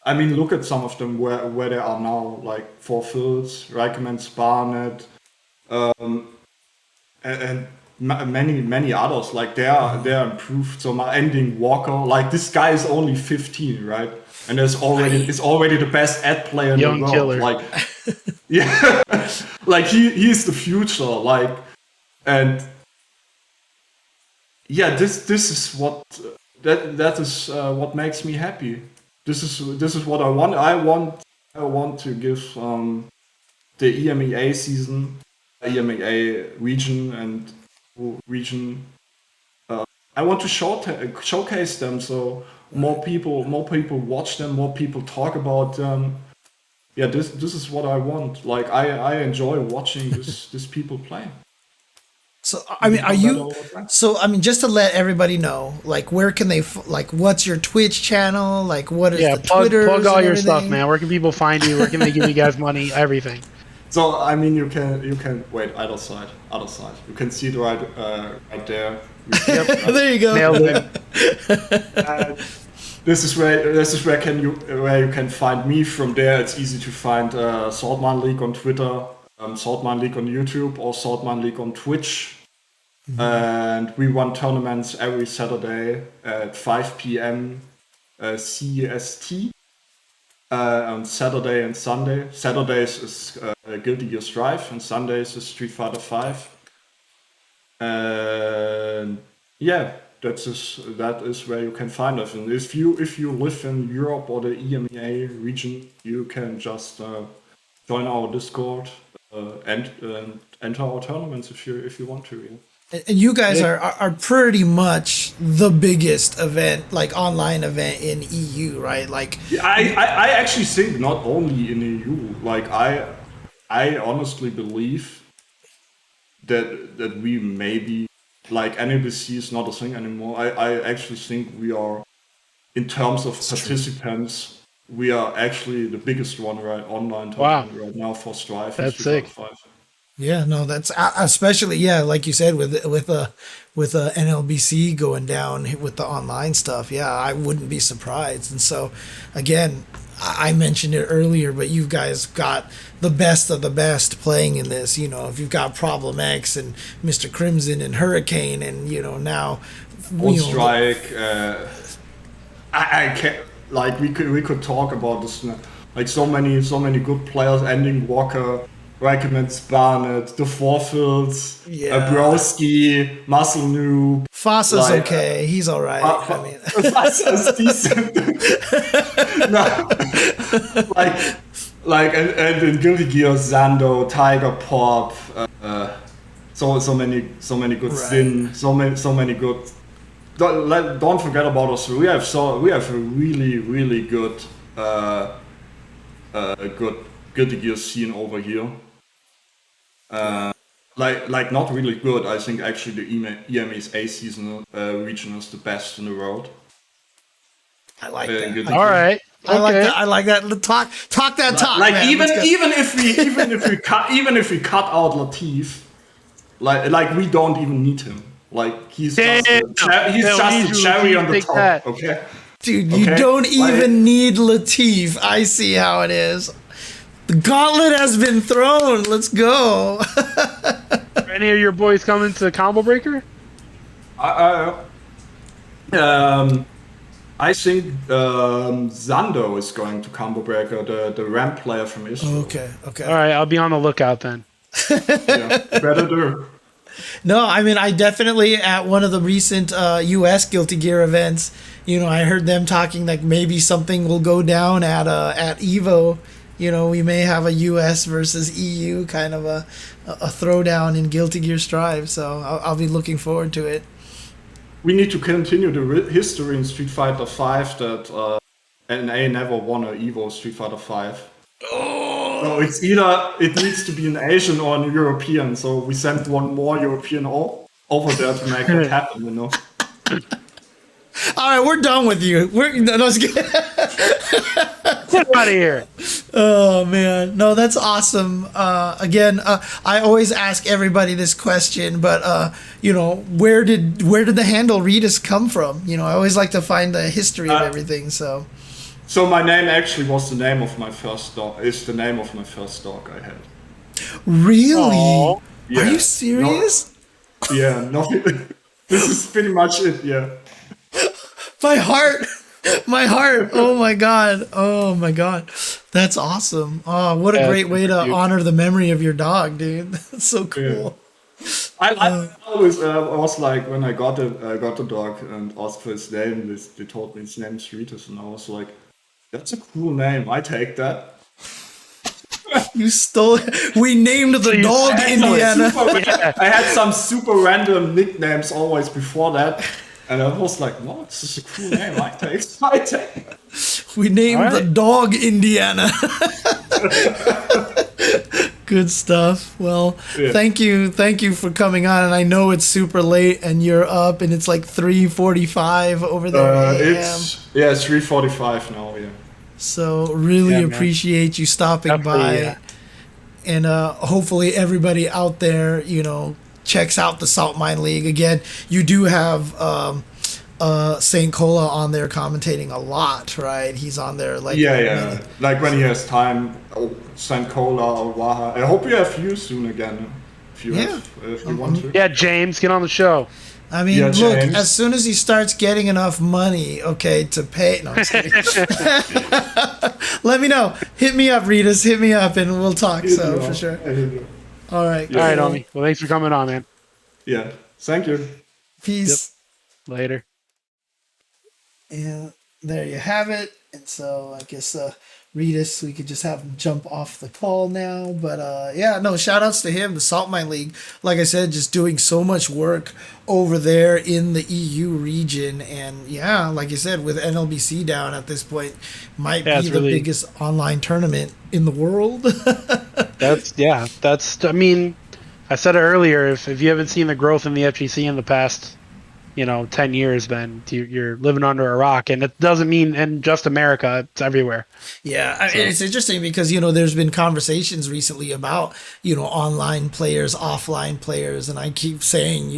I mean look at some of them where they are now, like For Fills, Recommends Barnet, and many others, like they are improved. So my ending Walker, like this guy is only 15, right? And it's already the best ad player in the world. Killer. Like, yeah, like he's the future. Like, and yeah, this is what that is what makes me happy. This is what I want. I want to give the EMEA season, EMEA region. I want to showcase them so more people watch them, more people talk about them. Yeah, this is what I want. Like I enjoy watching these people play. So I mean, just to let everybody know, like where can they what's your Twitch channel? Like what is the Twitter? Plug all your stuff, man. Where can people find you? Where can they give you guys money? Everything. So I mean, you can wait other side. You can see it right there. There you go. Nailed it. This is where you can find me. From there, it's easy to find Swordman League on Twitter, Swordman League on YouTube, or Swordman League on Twitch. Mm-hmm. And we run tournaments every Saturday at 5 p.m. CEST. on Saturday and Sunday. Saturdays is Guilty Gear Strive, and Sundays is Street Fighter 5. And yeah, that is where you can find us. And if you live in Europe or the EMEA region, you can just join our Discord and enter our tournaments if you want to. Yeah. And you guys are pretty much the biggest event, like online event in EU, right? Like, I actually think not only in EU. Like, I honestly believe that we maybe, like, NABC is not a thing anymore. I actually think we are, in terms of participants, we are actually the biggest one online tournament right now for Strive. That's sick. 5. Yeah, no, that's especially like you said with NLBC going down with the online stuff. Yeah, I wouldn't be surprised. And so, again, I mentioned it earlier, but you guys got the best of the best playing in this. You know, if you've got Problem X and Mr. Crimson and Hurricane, and now Strike. I can't. Like, we could talk about this. Like, so many good players. Ending Walker. Recommends Barnett, the Forfields, Browski, Muscle Noob. Fasa's okay. He's all right. I mean, Fasa's decent. No, and in Guilty Gear, Zando, Tiger Pop, so many good Sin, so many good. Don't forget about us. We have a really good Guilty Gear scene over here. Like not really good. I think actually the EMEA season region is the best in the world. I like that. All right. I like that. I like that. Talk that talk. Like, man. even if we cut out Latif, like we don't even need him. Like, he's just a cherry on the top. Okay. Dude, you don't even need Latif. I see how it is. The gauntlet has been thrown. Let's go. Are any of your boys coming to Combo Breaker? I think Zando is going to Combo Breaker, the ramp player from Israel. Okay. All right, I'll be on the lookout then. Better do. No, I mean, I definitely, at one of the recent U.S. Guilty Gear events, I heard them talking like maybe something will go down at EVO. We may have a U.S. versus EU kind of a throwdown in Guilty Gear Strive, so I'll be looking forward to it. We need to continue the history in Street Fighter 5 that NA never won an EVO Street Fighter 5. So it's either it needs to be an Asian or an European, so we sent one more European over there to make it happen, All right, we're done with you. Get out of here. Oh man, no, that's awesome. Again, I always ask everybody this question, but where did the handle Retus come from? I always like to find the history of everything. So my name actually was the name of my first dog. It's the name of my first dog I had. Really? Yeah. Are you serious? No, yeah. No. This is pretty much it. Yeah. My heart. Oh my god. That's awesome. Oh, what a great way to honor the memory of your dog, dude. That's so cool. Yeah. I always was like, when I got the dog and asked for his name, they told me his name is Retus, and I was like, that's a cool name. I take that. You stole it. We named the dog Indiana. I had some super random nicknames always before that. And I was like, "No, this is a cool name. I take it." We named the dog Indiana. Good stuff. Well, thank you for coming on. And I know it's super late, and you're up, and it's like 3:45 over there. It's 3:45 now. Yeah. So really appreciate you stopping by, and hopefully everybody out there, checks out the Salt Mine League. Again, you do have St. Cola on there commentating a lot, right? He's on there like like when he has time. St. Cola or Waha. I hope you have you soon again if you want to. Yeah, James, get on the show. I mean, look, as soon as he starts getting enough money, to pay. No, I'm just kidding. Let me know. Hit me up, Retus. Hit me up, and we'll talk. So for sure. All right. All right, homie. Well, thanks for coming on, man. Yeah. Thank you. Peace. Yep. Later. And there you have it. And so I guess Retus, we could just have him jump off the call now. But yeah, no, shout outs to him, the Salt Mine League. Like I said, just doing so much work over there in the EU region. And yeah, like you said, with NLBC down at this point, might be the biggest online tournament in the world. I mean, I said it earlier, if you haven't seen the growth in the FGC in the past 10 years, then you're living under a rock. And it doesn't mean in just America, it's everywhere. Yeah, so. It's interesting because, there's been conversations recently about, online players, offline players. And I keep saying,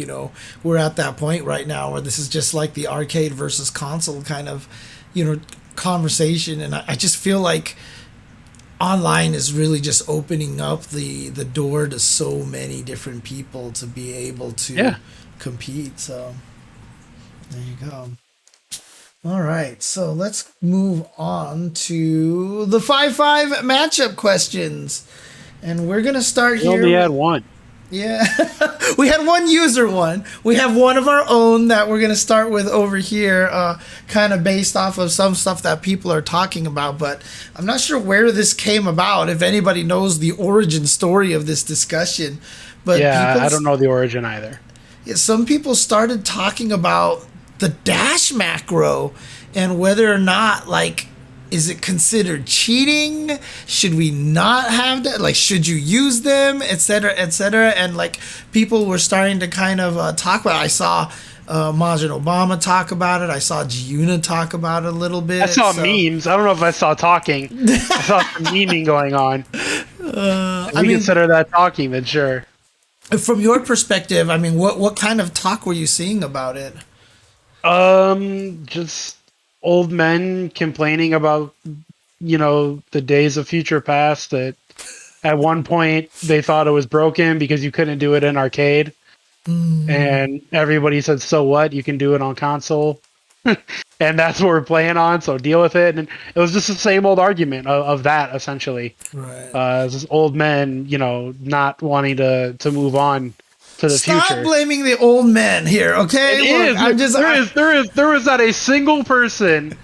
we're at that point right now where this is just like the arcade versus console kind of, conversation. And I just feel like online is really just opening up the door to so many different people to be able to compete. So there you go. All right, so let's move on to the 5-5 matchup questions. And we're going to start here. We only had one. Yeah, we had one user one. We have one of our own that we're going to start with over here, kind of based off of some stuff that people are talking about. But I'm not sure where this came about, if anybody knows the origin story of this discussion. But yeah, I don't know the origin either. Yeah, some people started talking about the dash macro and whether or not, is it considered cheating? Should we not have that? Should you use them, et cetera, et cetera? And people were starting to kind of talk about it. I saw Majin Obama talk about it. I saw Giuna talk about it a little bit. I saw memes. I don't know if I saw talking. I saw some memeing going on. Consider that talking, then sure. From your perspective, what kind of talk were you seeing about it? Just old men complaining about, the days of future past, that at one point they thought it was broken because you couldn't do it in arcade. And everybody said, so what? You can do it on console. And that's what we're playing on, so deal with it. And it was just the same old argument of that, essentially. Right. This old men, not wanting to move on to the future. Stop blaming the old men here, okay? There was not a single person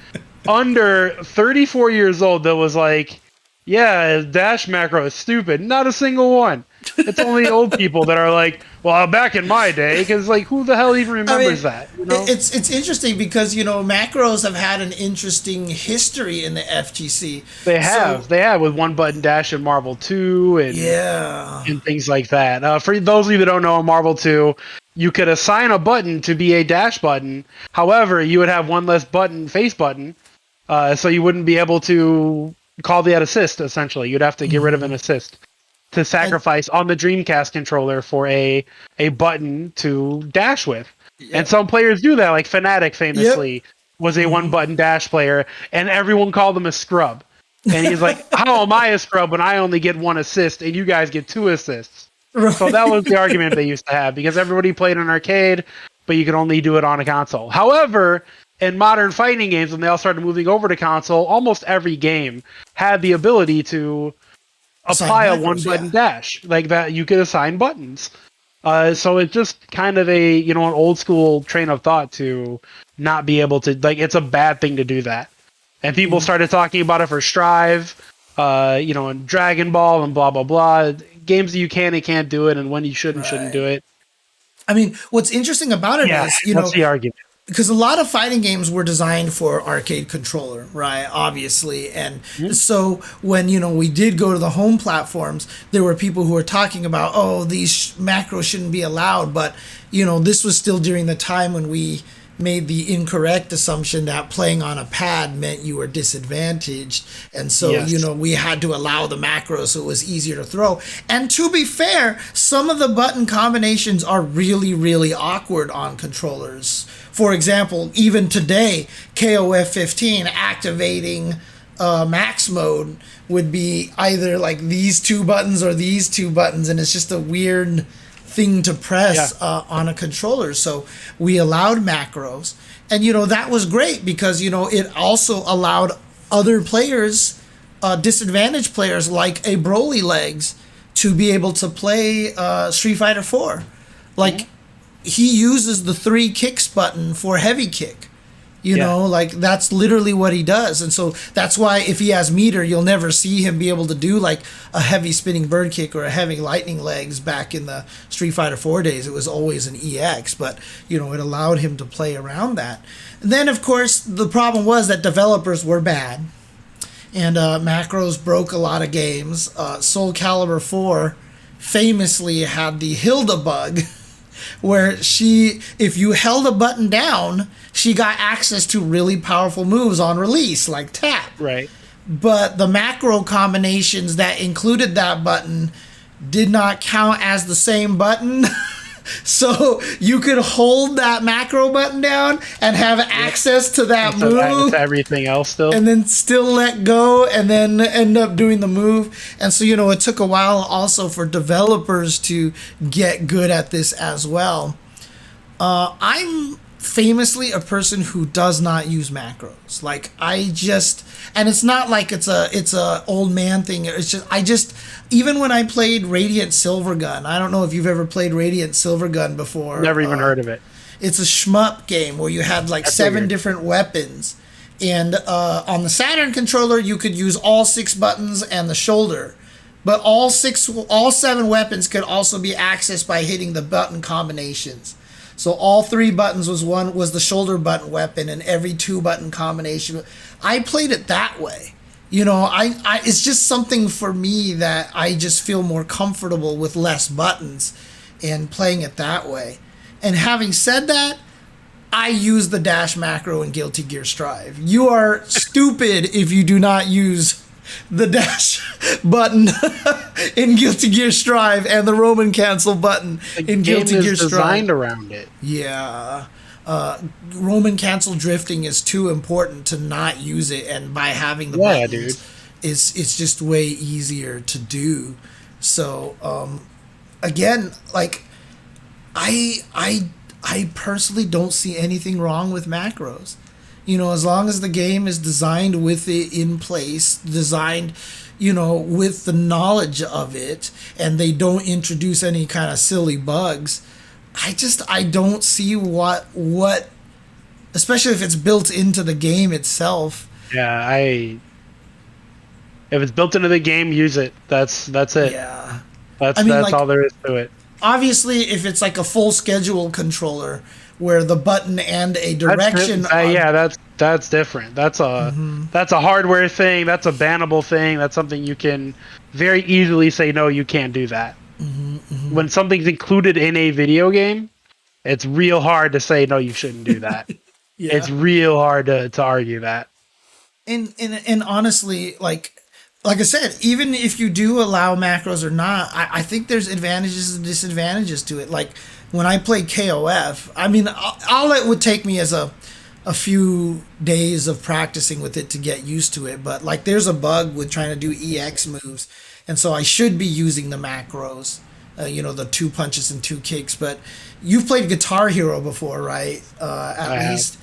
under 34 years old that was like, yeah, dash macro is stupid. Not a single one. It's only old people that are like, well, back in my day, because who the hell even remembers that? It's interesting because macros have had an interesting history in the FGC. They have with one button dash in Marvel 2 and things like that. For those of you that don't know, in Marvel 2, you could assign a button to be a dash button. However, you would have one less face button, so you wouldn't be able to call that assist. Essentially, you'd have to get rid of an assist to sacrifice on the Dreamcast controller for a button to dash with. Yep. And some players do that, like Fnatic famously was a one-button dash player, and everyone called him a scrub. And he's like, how am I a scrub when I only get one assist and you guys get 2 assists? Right. So that was the argument they used to have, because everybody played an arcade, but you could only do it on a console. However, in modern fighting games, when they all started moving over to console, almost every game had the ability to apply a one-button dash like that. You could assign buttons, so it's just kind of an old school train of thought to not be able to, it's a bad thing to do that. And people started talking about it for Strive, and Dragon Ball and blah blah blah, games that you can and can't do it, and when you should and shouldn't do it. What's interesting about it is that's the argument. Because a lot of fighting games were designed for arcade controller, right? Obviously. And so when, we did go to the home platforms, there were people who were talking about, these macros shouldn't be allowed. But, this was still during the time when we made the incorrect assumption that playing on a pad meant you were disadvantaged. And so, we had to allow the macros so it was easier to throw. And to be fair, some of the button combinations are really, really awkward on controllers. For example, even today, KOF 15 activating max mode would be either these 2 buttons or these 2 buttons, and it's just a weird thing to press on a controller. So we allowed macros, and that was great because it also allowed other players disadvantaged players like a Broly Legs to be able to play Street Fighter 4. Like, he uses the 3 kicks button for heavy kick. You know, like, that's literally what he does. And so that's why if he has meter, you'll never see him be able to do, like, a heavy spinning bird kick or a heavy lightning legs back in the Street Fighter 4 days. It was always an EX, but, you know, it allowed him to play around that. And then, of course, the problem was that developers were bad. And macros broke a lot of games. Soul Calibur 4 famously had the Hilda bug, where if you held a button down, she got access to really powerful moves on release, like tap. Right. But the macro combinations that included that button did not count as the same button. So you could hold that macro button down and have access to that move. To everything else still. And then still let go and then end up doing the move. And so, you know, it took a while also for developers to get good at this as well. I'm famously a person who does not use macros. Like, and it's not like it's a old man thing. It's just, even when I played Radiant Silvergun, I don't know if you've ever played Radiant Silvergun before. Never even heard of it. It's a shmup game where you had like 7 different weapons. And on the Saturn controller, you could use all 6 buttons and the shoulder. But all 7 weapons could also be accessed by hitting the button combinations. So all 3 buttons was the shoulder button weapon, and every 2 button combination. I played it that way. You know, it's just something for me that I just feel more comfortable with less buttons and playing it that way. And having said that, I use the dash macro in Guilty Gear Strive. You are stupid if you do not use the dash button in Guilty Gear Strive and the Roman cancel button in Guilty Gear Strive. Designed around it. Yeah. Roman cancel drifting is too important to not use it, and by having the buttons, it's just way easier to do. So again, like, I personally don't see anything wrong with macros. You know, as long as the game is designed with it in place, designed, you know, with the knowledge of it, and they don't introduce any kind of silly bugs, I don't see what, especially if it's built into the game itself. Yeah, if it's built into the game, use it. That's it. Yeah. That's all there is to it. Obviously, if it's like a full schedule controller where the button and a direction. That's different. That's a hardware thing. That's a bannable thing. That's something you can very easily say no, you can't do that. When something's included in a video game, it's real hard to say no, you shouldn't do that. Yeah. It's real hard to argue that. And honestly, like I said, even if you do allow macros or not, I think there's advantages and disadvantages to it. Like, when I played KOF, I mean, all it would take me is a few days of practicing with it to get used to it. But, like, there's a bug with trying to do EX moves. And so I should be using the macros, you know, the 2 punches and 2 kicks. But you've played Guitar Hero before, right? At least.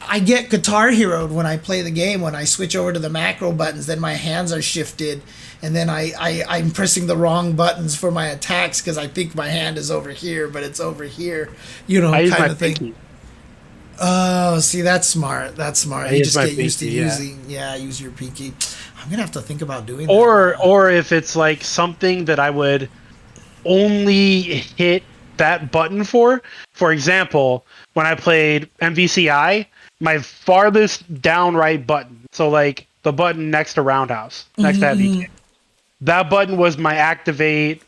I get Guitar Hero when I play the game. When I switch over to the macro buttons, then my hands are shifted, and then I'm pressing the wrong buttons for my attacks because I think my hand is over here, but it's over here, you know, kind of thing. Pinky. Oh, see, that's smart. That's smart. You just get used to use your pinky. I'm gonna have to think about doing that. Or if it's like something that I would only hit that button for example, when I played MVCI, my farthest down right button, so like the button next to roundhouse, next to heavy kick, that button was my activate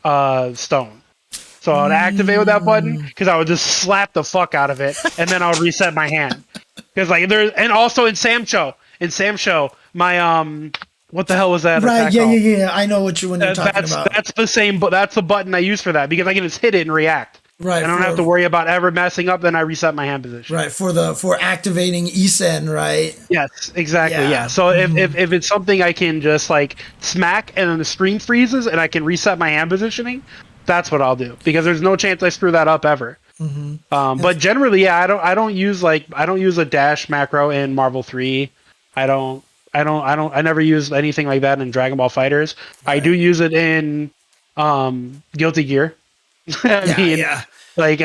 stone. So I would activate with that button because I would just slap the fuck out of it, and then I would reset my hand. Because like and also in Sam Show, my what the hell was that? Right, yeah. I know what you're talking about. That's the same, but that's the button I use for that because I can just hit it and react. Right, I don't have to worry about ever messing up. Then I reset my hand position. Right, for activating Isen, right? Yes, exactly. Yeah. So if it's something I can just like smack and then the screen freezes and I can reset my hand positioning, that's what I'll do because there's no chance I screw that up ever. But generally, I don't use a dash macro in Marvel 3. I don't I never used anything like that in Dragon Ball Fighters. Right. I do use it in Guilty Gear. Yeah. Like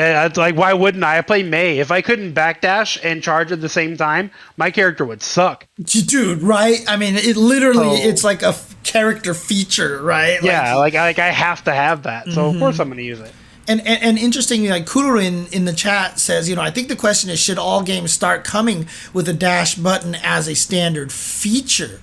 why wouldn't I? I play Mei. If I couldn't backdash and charge at the same time, my character would suck. Dude, right? I mean, it literally it's like a character feature, right? Yeah, like I have to have that. So of course I'm going to use it. And interestingly, like Kururin in the chat says, I think the question is, should all games start coming with a dash button as a standard feature?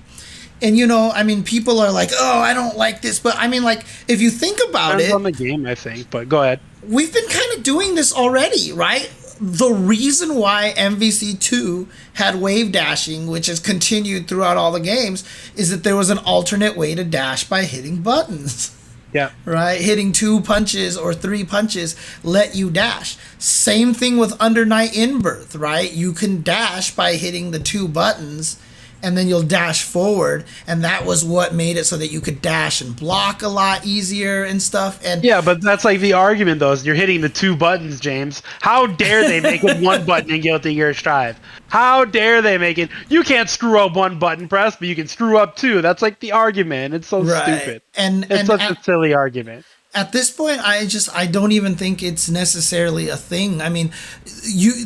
And I mean, people are like, oh, I don't like this, but I mean, like, if you think about Depends it, on the game, I think. But go ahead. We've been kind of doing this already, right? The reason why MVC2 had wave dashing, which has continued throughout all the games, is that there was an alternate way to dash by hitting buttons. Yeah. Right? Hitting 2 punches or 3 punches let you dash. Same thing with Under Night In-Birth, right? You can dash by hitting the 2 buttons, and then you'll dash forward, and that was what made it so that you could dash and block a lot easier and stuff. And yeah, but that's like the argument, though, is you're hitting the 2 buttons, James. How dare they make it 1 button in Guilty Gear Strive? How dare they make it? You can't screw up 1 button press, but you can screw up 2. That's like the argument. It's so stupid. It's such a silly argument. At this point, I don't even think it's necessarily a thing. I mean,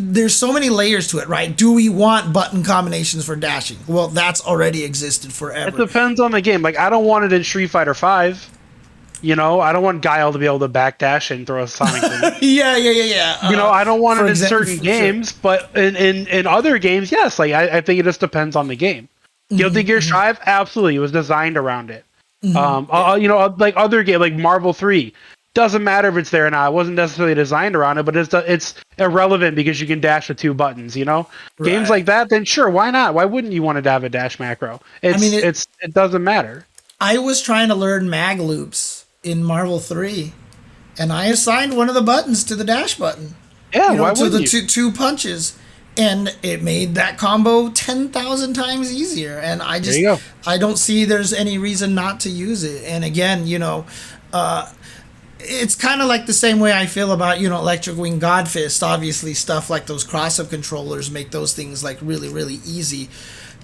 there's so many layers to it, right? Do we want button combinations for dashing? Well, that's already existed forever. It depends on the game. Like, I don't want it in Street Fighter V. I don't want Guile to be able to backdash and throw a Sonic boom. Yeah. I don't want it in certain games, but in other games, yes. Like, I think it just depends on the game. Guilty Gear Strive, absolutely. It was designed around it. Like other game, like Marvel 3, doesn't matter if it's there or not. It wasn't necessarily designed around it, but it's irrelevant because you can dash with 2 buttons. Games like that, then sure, why not? Why wouldn't you want to have a dash macro? It doesn't matter. I was trying to learn mag loops in Marvel 3, and I assigned one of the buttons to the dash button. Yeah, why to wouldn't the you? two punches. And it made that combo 10,000 times easier. And I don't see there's any reason not to use it. And again, it's kind of like the same way I feel about, Electric Wing Godfist. Obviously, stuff like those cross-up controllers make those things like really, really easy.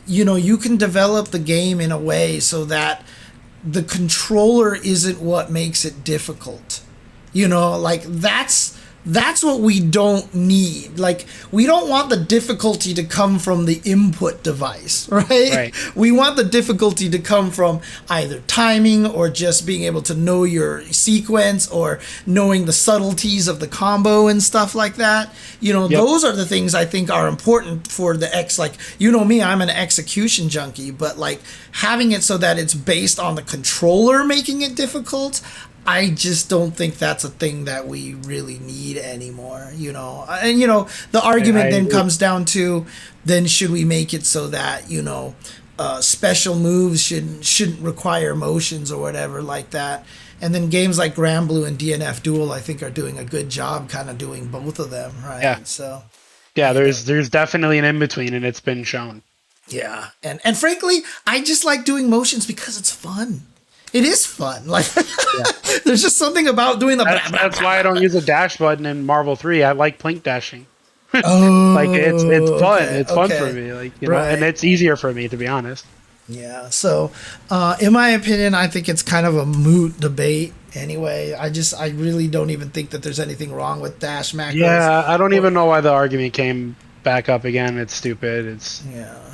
You can develop the game in a way so that the controller isn't what makes it difficult. Like that's what we don't need. Like, we don't want the difficulty to come from the input device, right? We want the difficulty to come from either timing or just being able to know your sequence or knowing the subtleties of the combo and stuff like that. Those are the things I think are important for the like, me, I'm an execution junkie, but like having it so that it's based on the controller making it difficult, I just don't think that's a thing that we really need anymore, And, the argument then comes down to, then should we make it so that, special moves shouldn't require motions or whatever like that. And then games like Granblue and DNF Duel, I think, are doing a good job kind of doing both of them, right? Yeah. So, yeah, there's definitely an in-between, and it's been shown. Yeah. And frankly, I just like doing motions because it's fun. It is fun. Like, there's just something about doing the. That's why I don't use a dash button in Marvel 3. I like plink dashing. Oh, like it's fun. It's fun for me. Like know, and it's easier for me, to be honest. Yeah. So, in my opinion, I think it's kind of a moot debate. Anyway, I really don't even think that there's anything wrong with dash macros. Yeah, I don't even know why the argument came back up again. It's stupid. It's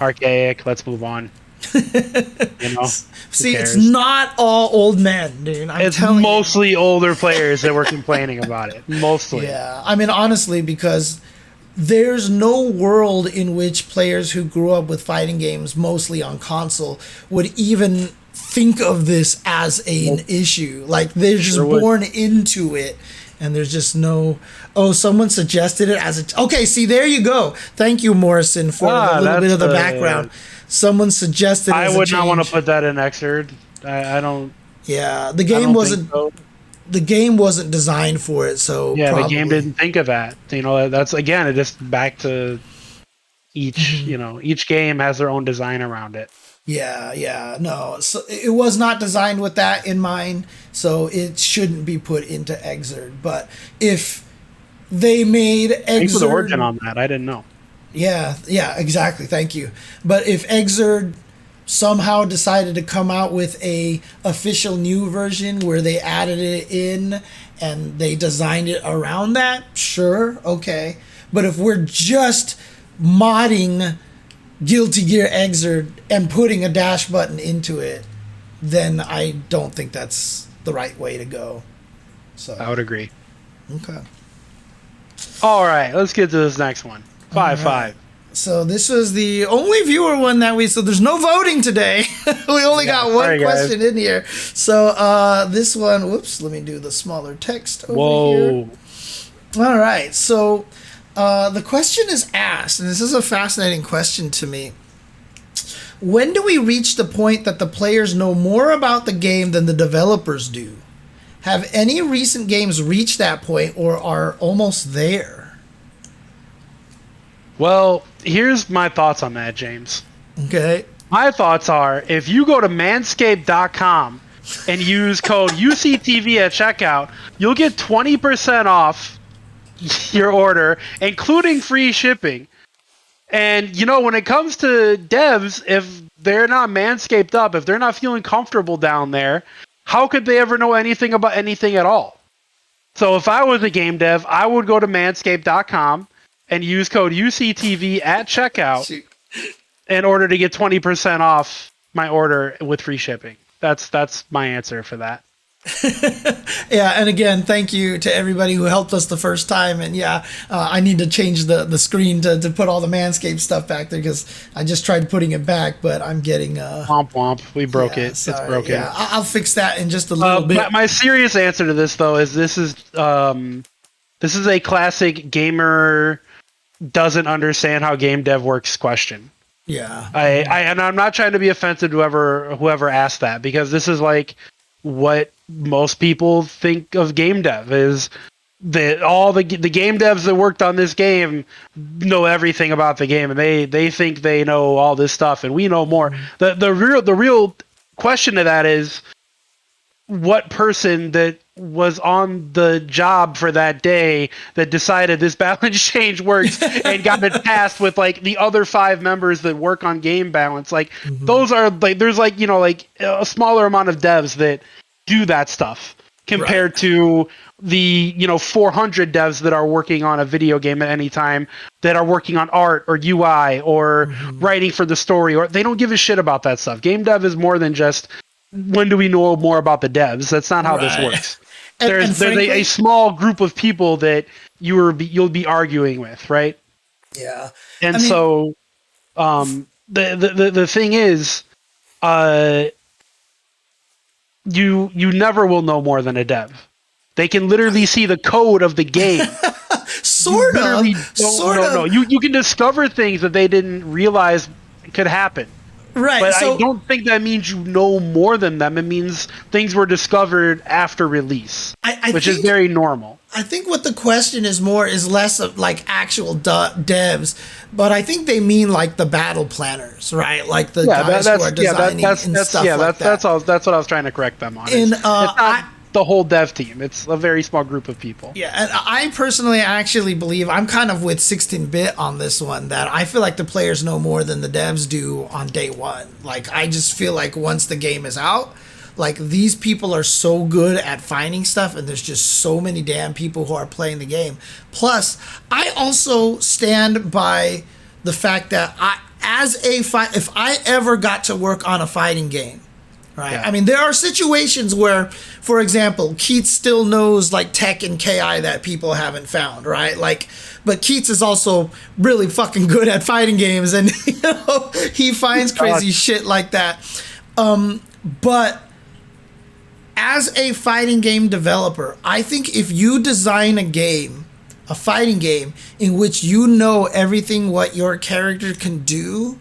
archaic. Let's move on. See, it's not all old men, dude. It's mostly older players that were complaining about it. Mostly. Yeah, I mean, honestly, because there's no world in which players who grew up with fighting games, mostly on console, would even think of this as an issue. Like, they're just born into it. And there's just no. Oh, someone suggested it as a. Okay, see, there you go. Thank you, Morrison, for a little bit of the background. Someone suggested. I would not want to put that in Xrd. I don't. Yeah, the game wasn't. So. The game wasn't designed for it, so yeah, probably. The game didn't think of that. That's again, it just back to each. Each game has their own design around it. Yeah, no. So it was not designed with that in mind, so it shouldn't be put into Xrd. But if they made Xrd... Thanks for the origin on that. I didn't know. Yeah, exactly. Thank you. But if Xrd somehow decided to come out with a official new version where they added it in and they designed it around that, sure, okay. But if we're just modding Guilty Gear Xrd and putting a dash button into it, then I don't think that's the right way to go. So I would agree. Okay. All right, let's get to this next one. 5-5. So this was the only viewer one so there's no voting today. We only got one question in here. So this one, whoops, let me do the smaller text over here. All right, so the question is asked, and this is a fascinating question to me. When do we reach the point that the players know more about the game than the developers do? Have any recent games reached that point or are almost there? Well, here's my thoughts on that, James. Okay. My thoughts are, if you go to manscaped.com and use code UCTV at checkout, you'll get 20% off your order, including free shipping. And, you know, when it comes to devs, if they're not manscaped up, if they're not feeling comfortable down there, how could they ever know anything about anything at all? So if I was a game dev, I would go to manscaped.com and use code UCTV at checkout in order to get 20% off my order with free shipping. That's my answer for that. Yeah, and again, thank you to everybody who helped us the first time. And I need to change the screen to put all the Manscaped stuff back there because I just tried putting it back, but I'm getting womp womp. We broke it. Sorry. It's broken. Yeah, I'll fix that in just a little bit. My serious answer to this though is this is a classic gamer doesn't understand how game dev works question. Yeah. And I'm not trying to be offensive to whoever asked that, because this is like what most people think of game dev is that all the game devs that worked on this game know everything about the game, and they think they know all this stuff and we know more. The real question to that is what person that was on the job for that day that decided this balance change works and got it tasked with like the other 5 members that work on game balance. Like those are like, there's like, you know, like a smaller amount of devs that do that stuff compared to the, you know, 400 devs that are working on a video game at any time that are working on art or UI or writing for the story, or they don't give a shit about that stuff. Game dev is more than just, when do we know more about the devs? That's not how this works. There's a small group of people that you'll be arguing with, right? Yeah. And so the thing is, you never will know more than a dev. They can literally see the code of the game. Sort of. No. You can discover things that they didn't realize could happen. Right. But I don't think that means you know more than them. It means things were discovered after release, which is very normal. I think what the question is less of like actual devs, but I think they mean like the battle planners, right? Like the guys who are designing stuff like that. That's what I was trying to correct them on. And it's not the whole dev team. It's a very small group of people. Yeah, and I personally actually believe, I'm kind of with 16-bit on this one, that I feel like the players know more than the devs do on day one. Like, I just feel like once the game is out, like, these people are so good at finding stuff, and there's just so many damn people who are playing the game. Plus, I also stand by the fact that if I ever got to work on a fighting game, right? Yeah. I mean, there are situations where, for example, Keats still knows like tech and KI that people haven't found, right? Like, but Keats is also really fucking good at fighting games, and you know, he finds crazy shit like that. But as a fighting game developer, I think if you design a fighting game in which you know everything what your character can do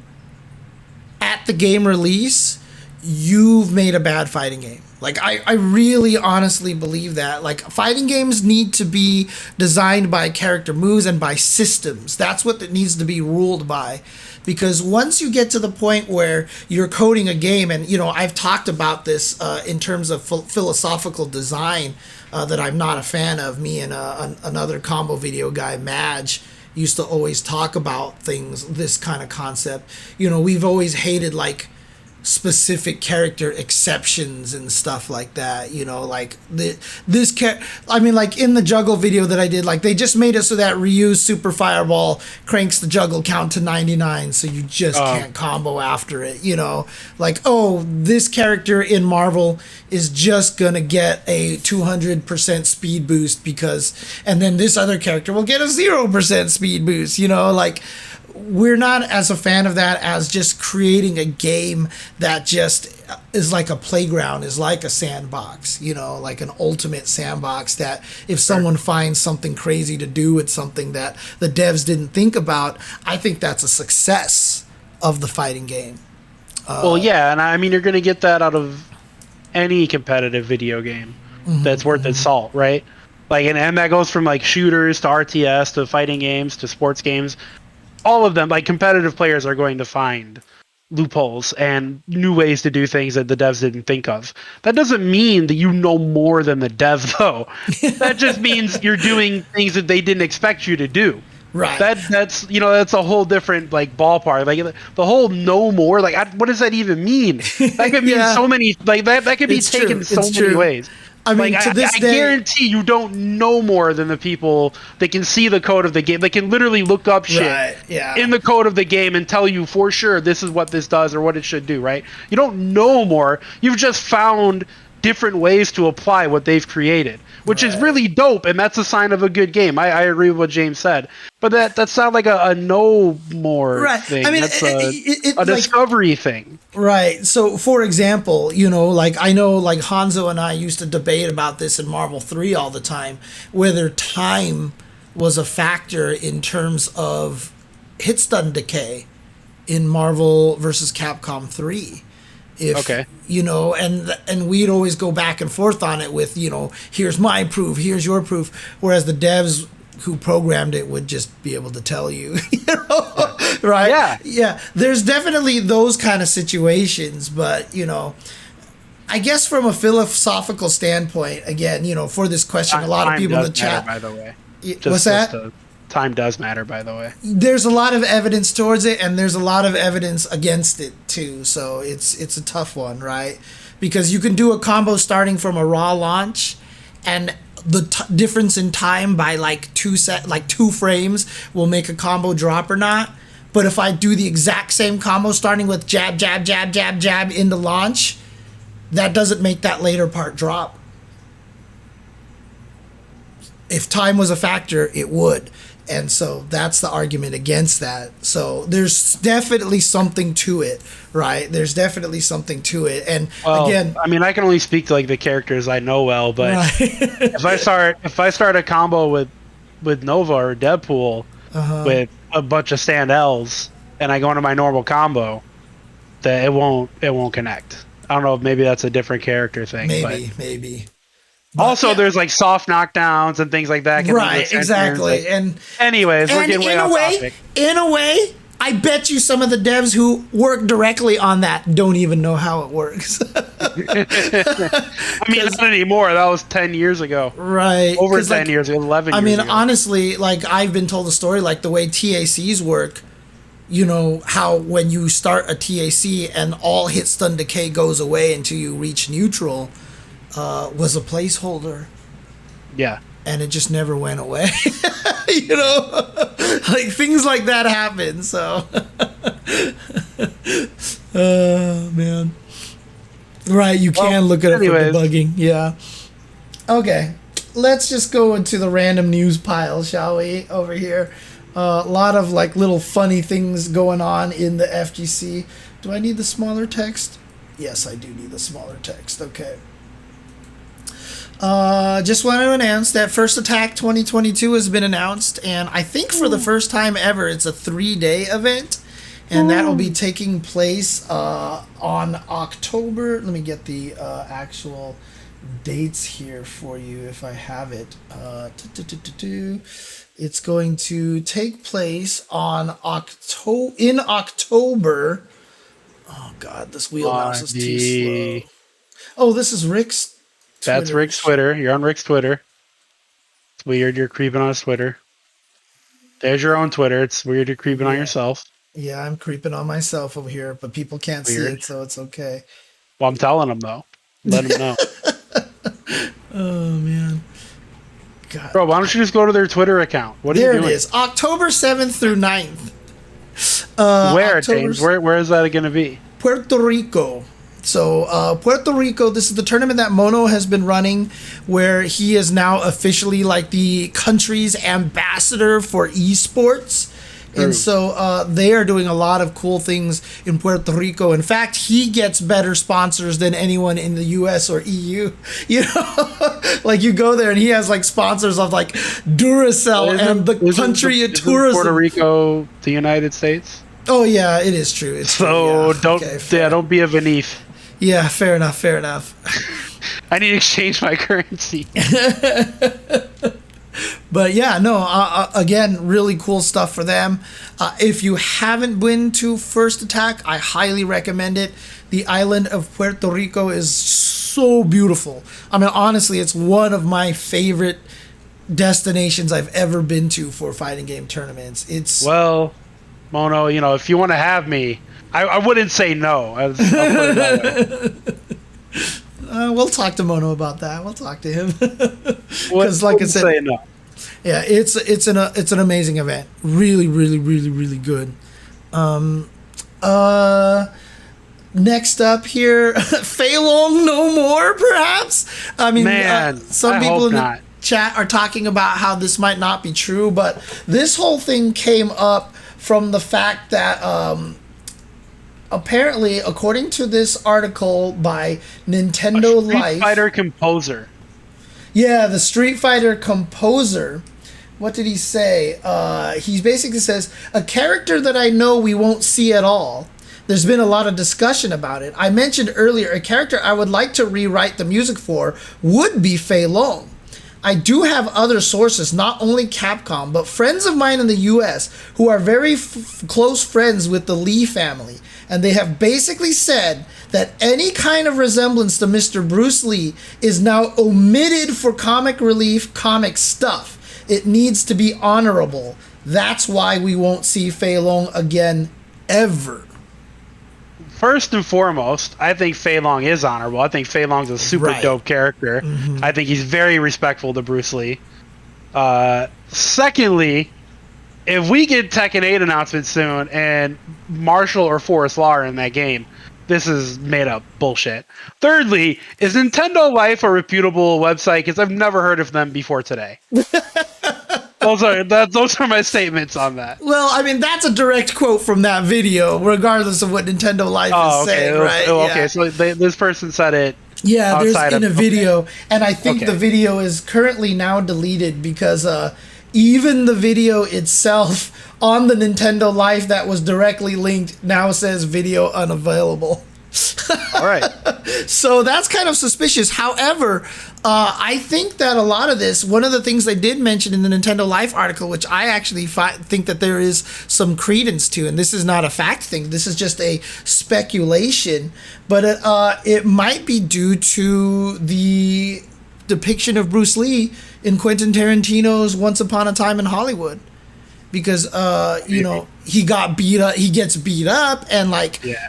at the game release, you've made a bad fighting game. Like, I really honestly believe that. Like, fighting games need to be designed by character moves and by systems. That's what it needs to be ruled by. Because once you get to the point where you're coding a game, and, you know, I've talked about this in terms of philosophical design that I'm not a fan of. Me and another combo video guy, Madge, used to always talk about this kind of concept. You know, we've always hated, like, specific character exceptions and stuff like that, you know, like like in the juggle video that I did, like they just made it so that Ryu's super fireball cranks the juggle count to 99, so you just can't combo after it, you know, like, oh, this character in Marvel is just gonna get a 200% speed boost and then this other character will get a 0% speed boost, you know, like, we're not as a fan of that as just creating a game that just is like a playground, is like a sandbox, you know, like an ultimate sandbox that if someone finds something crazy to do with something that the devs didn't think about, I think that's a success of the fighting game. Well, yeah, and I mean, you're going to get that out of any competitive video game that's worth its salt, right? Like, and that goes from like shooters to RTS to fighting games to sports games. All of them, like competitive players, are going to find loopholes and new ways to do things that the devs didn't think of. That doesn't mean that you know more than the dev, though. That just means you're doing things that they didn't expect you to do. Right. That's you know, that's a whole different like ballpark. Like the whole know more. Like what does that even mean? That could mean so many. Like that could be taken so many ways. I mean, like, to this day, I guarantee you don't know more than the people that can see the code of the game. They can literally look up shit in the code of the game and tell you for sure this is what this does or what it should do, right? You don't know more. You've just found different ways to apply what they've created, which is really dope, and that's a sign of a good game. I agree with what James said. But that's not like a know more thing. I mean, that's a discovery thing. Right. So, for example, you know, like I know like Hanzo and I used to debate about this in Marvel 3 all the time, whether time was a factor in terms of hit stun decay in Marvel versus Capcom 3. You know, and we'd always go back and forth on it with, you know, here's my proof, here's your proof, whereas the devs who programmed it would just be able to tell you, you know, right? Yeah. There's definitely those kind of situations, but, you know, I guess from a philosophical standpoint, again, you know, for this question, a lot of people in the chat. By the way, what's that? Time does matter, by the way. There's a lot of evidence towards it, and there's a lot of evidence against it too. So it's a tough one, right? Because you can do a combo starting from a raw launch, and the difference in time by like 2 frames will make a combo drop or not. But if I do the exact same combo starting with jab, jab, jab, jab, jab into launch, that doesn't make that later part drop. If time was a factor, it would. And so that's the argument against that. So there's definitely something to it, right? There's definitely something to it. And again, I mean, I can only speak to like the characters I know well, but if I start a combo with Nova or Deadpool with a bunch of stand Ls and I go into my normal combo, that it won't connect. I don't know if maybe that's a different character thing. Maybe. Also, there's like soft knockdowns and things like that. Right, exactly. Like, and anyways, we're getting way off topic. In a way, I bet you some of the devs who work directly on that don't even know how it works. I mean, not anymore. That was 10 years ago. Right. Over 10 years ago, 11 years ago. I mean, honestly, like I've been told a story like the way TACs work, you know, how when you start a TAC and all hit stun decay goes away until you reach neutral, was a placeholder. Yeah. And it just never went away. You know? Like things like that happen, so. Oh, man. Right, you can look it up for debugging. Yeah. Okay. Let's just go into the random news pile, shall we, over here. A lot of like little funny things going on in the FGC. Do I need the smaller text? Yes, I do need the smaller text. Okay. Just want to announce that First Attack 2022 has been announced, and I think for the first time ever, it's a 3-day event, and that will be taking place on October. Let me get the actual dates here for you if I have it. It's going to take place on October. Oh God, this wheel mouse is too slow. Oh, this is Rick's. That's Rick's Twitter. You're on Rick's Twitter. It's weird you're creeping on his Twitter. There's your own Twitter. It's weird you're creeping on yourself. Yeah, I'm creeping on myself over here, but people can't see Weird. it, so it's okay. Well, I'm telling them though. Let them know. Oh man, God. Bro, why don't you just go to their Twitter account? What are There you doing? it is, October 7th through 9th. Where, October- James? Where is that going to be? Puerto Rico. So Puerto Rico, this is the tournament that Mono has been running, where he is now officially like the country's ambassador for esports. And so they are doing a lot of cool things in Puerto Rico. In fact, he gets better sponsors than anyone in the US or EU. You know, like you go there and he has like sponsors of like Duracell and the country of tourism. Puerto Rico, the United States. Oh yeah, it is true. It's So true, yeah. don't be a Venif. Yeah, fair enough. Fair enough. I need to exchange my currency. But yeah, no, again, really cool stuff for them. If you haven't been to First Attack, I highly recommend it. The island of Puerto Rico is so beautiful. I mean, honestly, it's one of my favorite destinations I've ever been to for fighting game tournaments. It's Well, Mono, you know, if you want to have me, I wouldn't say no. I'll put it that way. we'll talk to Mono about that. We'll talk to him because, Wouldn't like I said, say no. yeah, it's an amazing event. Really, really, really, really good. Next up here, Fei Long no more, perhaps. I mean, Man, some I people hope in the not. chat are talking about how this might not be true, but this whole thing came up from the fact that apparently, according to this article by Nintendo Street Life, Fighter composer. yeah, the Street Fighter composer. What did he say? He basically says, a character that I know we won't see at all. There's been a lot of discussion about it. I mentioned earlier, a character I would like to rewrite the music for would be Fei Long. I do have other sources, not only Capcom, but friends of mine in the US who are very close friends with the Lee family. And they have basically said that any kind of resemblance to Mr. Bruce Lee is now omitted for comic relief comic stuff. It needs to be honorable. That's why we won't see Fei Long again, ever. First and foremost, I think Fei Long is honorable. I think Fei Long's a super dope character. Mm-hmm. I think he's very respectful to Bruce Lee. Secondly, if we get Tekken 8 announcements soon and Marshall or Forrest Law are in that game, this is made up bullshit. Thirdly, is Nintendo Life a reputable website? Because I've never heard of them before today. Those are my statements on that. Well, I mean, that's a direct quote from that video, regardless of what Nintendo Life is saying, right? Okay, Yeah. so this person said it. Yeah, there's outside in a of- video, and I think the video is currently now deleted because even the video itself on the Nintendo Life that was directly linked now says video unavailable. All right. So that's kind of suspicious. However, I think that a lot of this, one of the things they did mention in the Nintendo Life article, which I actually think that there is some credence to, and this is not a fact thing, this is just a speculation, but it might be due to the depiction of Bruce Lee in Quentin Tarantino's Once Upon a Time in Hollywood. Because you know, he gets beat up, and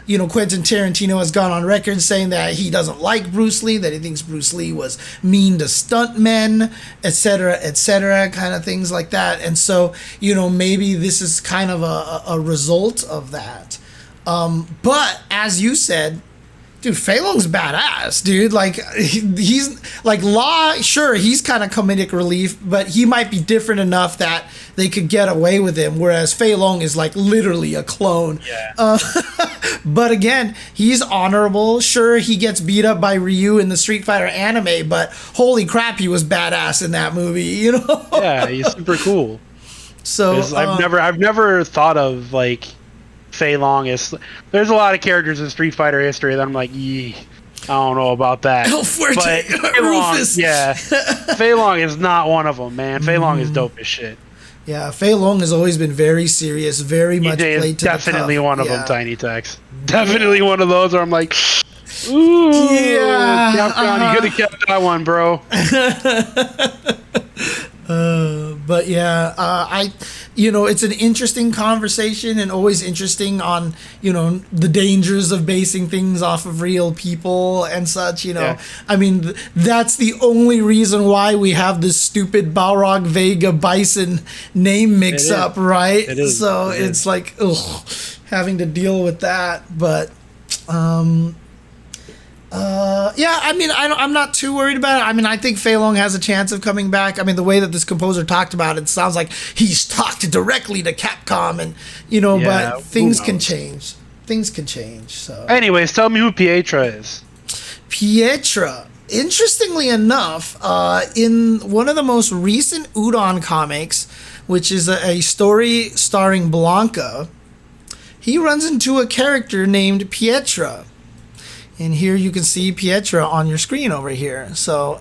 you know, Quentin Tarantino has gone on record saying that he doesn't like Bruce Lee, that he thinks Bruce Lee was mean to stuntmen, etc., kind of things like that. And so, you know, maybe this is kind of a result of that. But as you said, dude, Fei Long's badass, dude. Like, he's like Law. Sure, he's kind of comedic relief, but he might be different enough that they could get away with him. Whereas Fei Long is like literally a clone. Yeah. But again, he's honorable. Sure, he gets beat up by Ryu in the Street Fighter anime, but holy crap, he was badass in that movie. You know? Yeah, he's super cool. So I've never thought of like Fei Long is. There's a lot of characters in Street Fighter history that I'm like, I don't know about that. El Fuerte, but Fei Long, Rufus. yeah, Fei Long is not one of them, man. Fei Long is dope as shit. Yeah, Fei Long has always been very serious, very much He is played to definitely the cuff. one of Yeah. them. Tiny Tex, definitely one of those where I'm like, ooh, Yeah, Capcom, you could have kept that one, bro. But yeah, it's an interesting conversation and always interesting on, the dangers of basing things off of real people and such, Yeah. I mean, that's the only reason why we have this stupid Balrog Vega Bison name mix up, right? It is. So It it's is. like, ugh, having to deal with that. But, yeah, I mean, I'm not too worried about it. I mean, I think Fei Long has a chance of coming back. I mean, the way that this composer talked about it sounds like he's talked directly to Capcom, and Yeah, but things who can knows? change. Things can change. So Anyways, tell me who Pietra is. Pietra, interestingly enough, in one of the most recent Udon comics, which is a story starring Blanca, he runs into a character named Pietra. And here you can see Pietra on your screen over here. So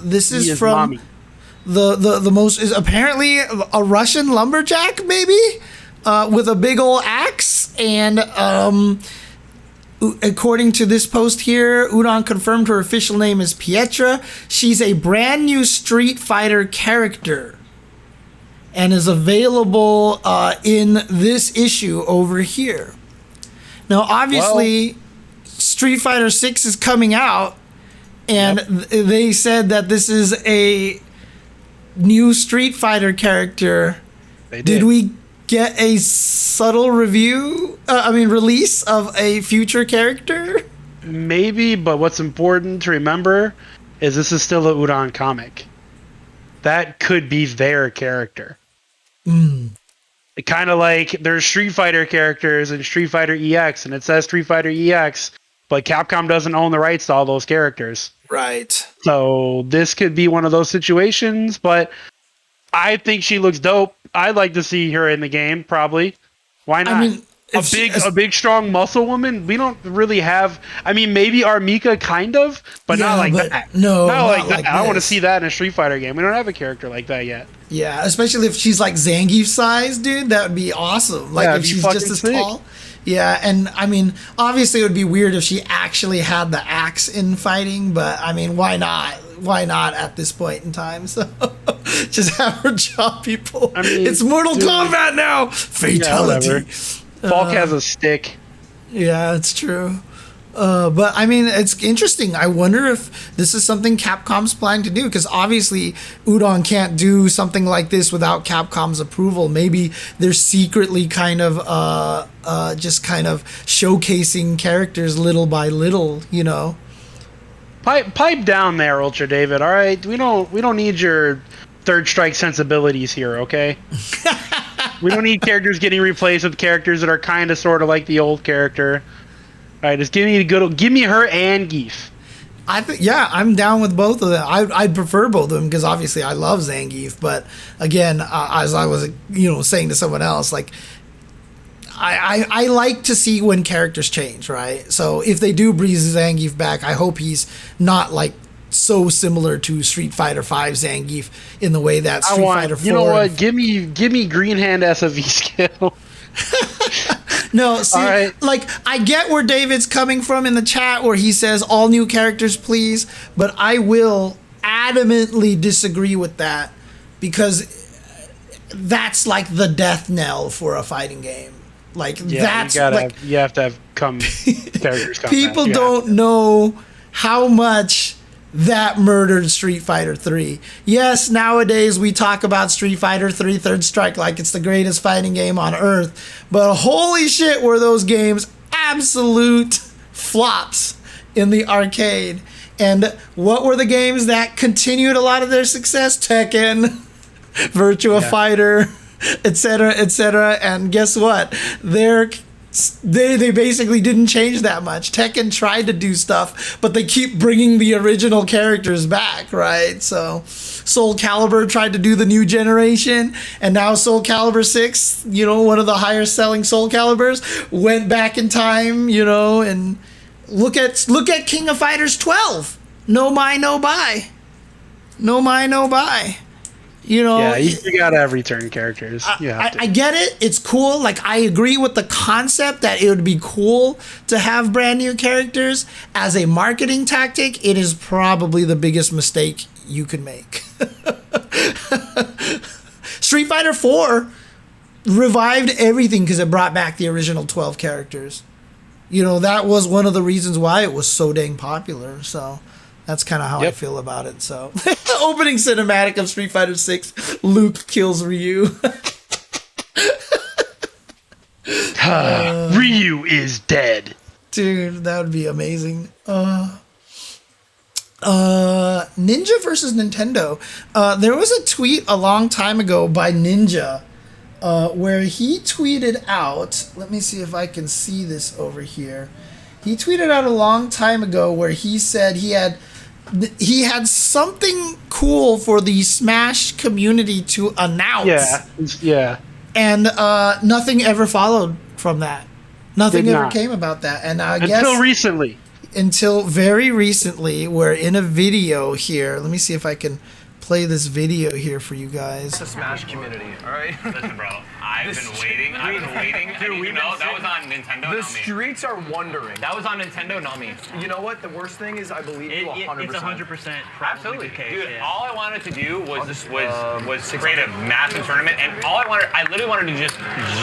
this He is is from mommy. the most, is apparently a Russian lumberjack, maybe, with a big old axe. And according to this post here, Udon confirmed her official name is Pietra. She's a brand new Street Fighter character and is available in this issue over here. Now, obviously, Street Fighter 6 is coming out, and they said that this is a new Street Fighter character. They Did we get a subtle release of a future character? Maybe, but what's important to remember is this is still a Udon comic. That could be their character. Kind of like there's Street Fighter characters in Street Fighter EX, and it says Street Fighter EX, but Capcom doesn't own the rights to all those characters. Right. So this could be one of those situations, but I think she looks dope. I'd like to see her in the game, probably. Why not? I mean, a big, strong muscle woman. We don't really have. I mean, maybe Armika, kind of, but not like that. No, not like that. I want to this. see that in a Street Fighter game. We don't have a character like that yet. Yeah, especially if she's like Zangief size, dude. That would be awesome. Like Yeah, if it'd be she's fucking just as sick. tall. Yeah, and I mean, obviously it would be weird if she actually had the axe in fighting, but I mean, why not? Why not at this point in time? So just have her chop people. I mean, it's Mortal dude. Kombat now. Fatality. whatever. Falk has a stick. Yeah, it's true. But I mean, it's interesting. I wonder if this is something Capcom's planning to do, because obviously Udon can't do something like this without Capcom's approval. Maybe they're secretly kind of just kind of showcasing characters little by little, Pipe down there, UltraDavid. All right, we don't need your third strike sensibilities here, okay? We don't need characters getting replaced with characters that are kind of sort of like the old character. All right, just give me her and Geef. I think, yeah, I'm down with both of them. I'd prefer both of them because obviously I love Zangief, but again, as I was saying to someone else, like I like to see when characters change, right? So if they do bring Zangief back, I hope he's not like so similar to Street Fighter V Zangief in the way that Street Fighter 4. You know what? Give me Green Hand SFV skill. No, see, right. like, I get where David's coming from in the chat where he says all new characters, please, but I will adamantly disagree with that because that's like the death knell for a fighting game. Like, that's like, you have to have characters come people back. don't know how much that murdered Street Fighter 3. Yes, nowadays we talk about Street Fighter 3 Third Strike like it's the greatest fighting game on earth, but holy shit were those games absolute flops in the arcade. And what were the games that continued a lot of their success? Tekken, Virtua Fighter, etc., etc. And guess what? They basically didn't change that much. Tekken tried to do stuff, but they keep bringing the original characters back, right? So Soul Calibur tried to do the new generation, and now Soul Calibur 6, one of the higher selling Soul Caliburs, went back in time, and look at King of Fighters 12. No mai, no buy. No mai, no buy. You gotta have return characters. I get it. It's cool. Like, I agree with the concept that it would be cool to have brand new characters. As a marketing tactic, it is probably the biggest mistake you could make. Street Fighter 4 revived everything because it brought back the original 12 characters. You know, that was one of the reasons why it was so dang popular. So that's kind of how I feel about it. So opening cinematic of Street Fighter 6, Luke kills Ryu. Ryu is dead. Dude, that would be amazing. Ninja versus Nintendo. There was a tweet a long time ago by Ninja where he tweeted out, let me see if I can see this over here. He tweeted out a long time ago where he said he had something cool for the Smash community to announce. Yeah. And nothing ever followed from that. Nothing ever not. came about that. And I Until guess recently. until very recently, we're in a video here. Let me see if I can play this video here for you guys. The Smash community, all right? Listen, bro, I've been waiting. Dude, you know, that was on Nintendo, The not me. streets are wondering. That was on Nintendo, not me. You know what? The worst thing is I believe you 100%. It's 100% Absolutely, the case, dude. yeah. All I wanted to do was create a massive tournament, and I literally wanted to just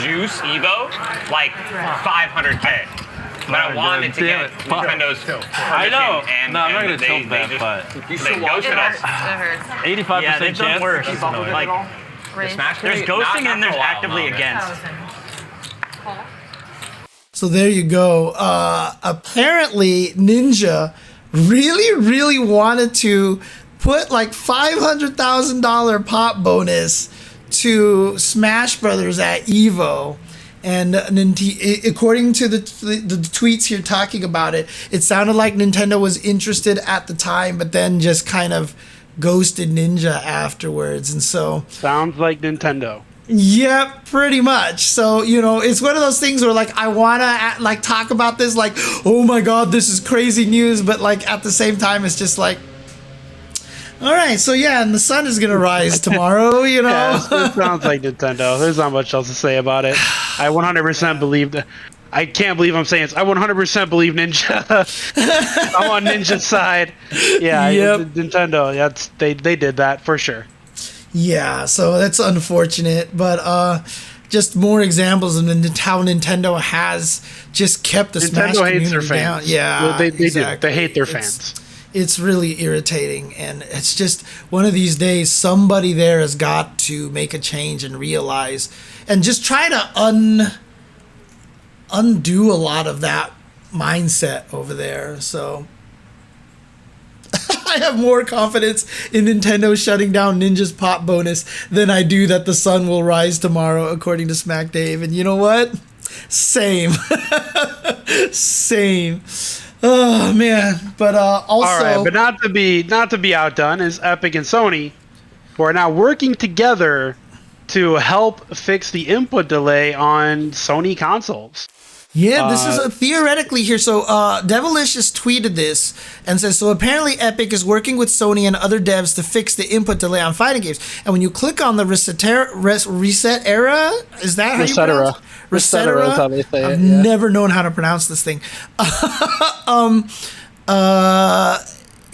juice Evo like 500K. But I wanted to get Nintendo's permission, I know. and No, I'm not and gonna they tilt that, just, but they ghosted us. 85% Yeah, they've done chance. worse. That's annoying. Like, The Smash there's community, ghosting not and there's for a while, actively no, against. So there you go. Apparently, Ninja really wanted to put like $500,000 pop bonus to Smash Brothers at Evo. And according to the tweets here talking about it, it sounded like Nintendo was interested at the time, but then just kind of ghosted Ninja afterwards. And so Sounds like Nintendo. yep, pretty much. So, you know, it's one of those things where like I want to like talk about this like, oh my god, this is crazy news, but like at the same time it's just like, all right, so yeah, and the sun is gonna rise tomorrow, you know. Yeah, it sounds like Nintendo. There's not much else to say about it. I 100% believe. I can't believe I'm saying this. I 100% believe Ninja. I'm on Ninja's side. Yeah, Yep. Nintendo. That's they did that for sure. Yeah, so that's unfortunate, but just more examples of how Nintendo has just kept the Smash Nintendo hates their community down. fans. Yeah, they do. exactly. They hate their It's- fans. It's really irritating, and it's just one of these days somebody there has got to make a change and realize and just try to undo a lot of that mindset over there. So I have more confidence in Nintendo shutting down Ninja's pop bonus than I do that the sun will rise tomorrow, according to Smack Dave. And you know what? Same. Same. Oh man, but also All right, but not to be outdone is Epic and Sony, who are now working together to help fix the input delay on Sony consoles. yeah, this is theoretically here. So Devilicious tweeted this and says, so apparently Epic is working with Sony and other devs to fix the input delay on fighting games. And when you click on the reset era, is that how you pronounce it? Reset era is how they say I've it, yeah. never known how to pronounce this thing.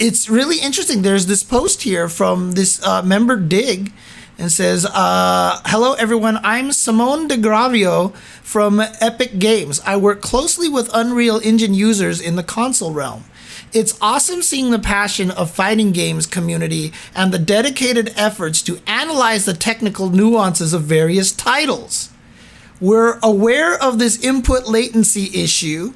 It's really interesting. There's this post here from this member Dig and says, hello everyone, I'm Simone de Gravio from Epic Games. I work closely with Unreal Engine users in the console realm. It's awesome seeing the passion of fighting games community and the dedicated efforts to analyze the technical nuances of various titles. We're aware of this input latency issue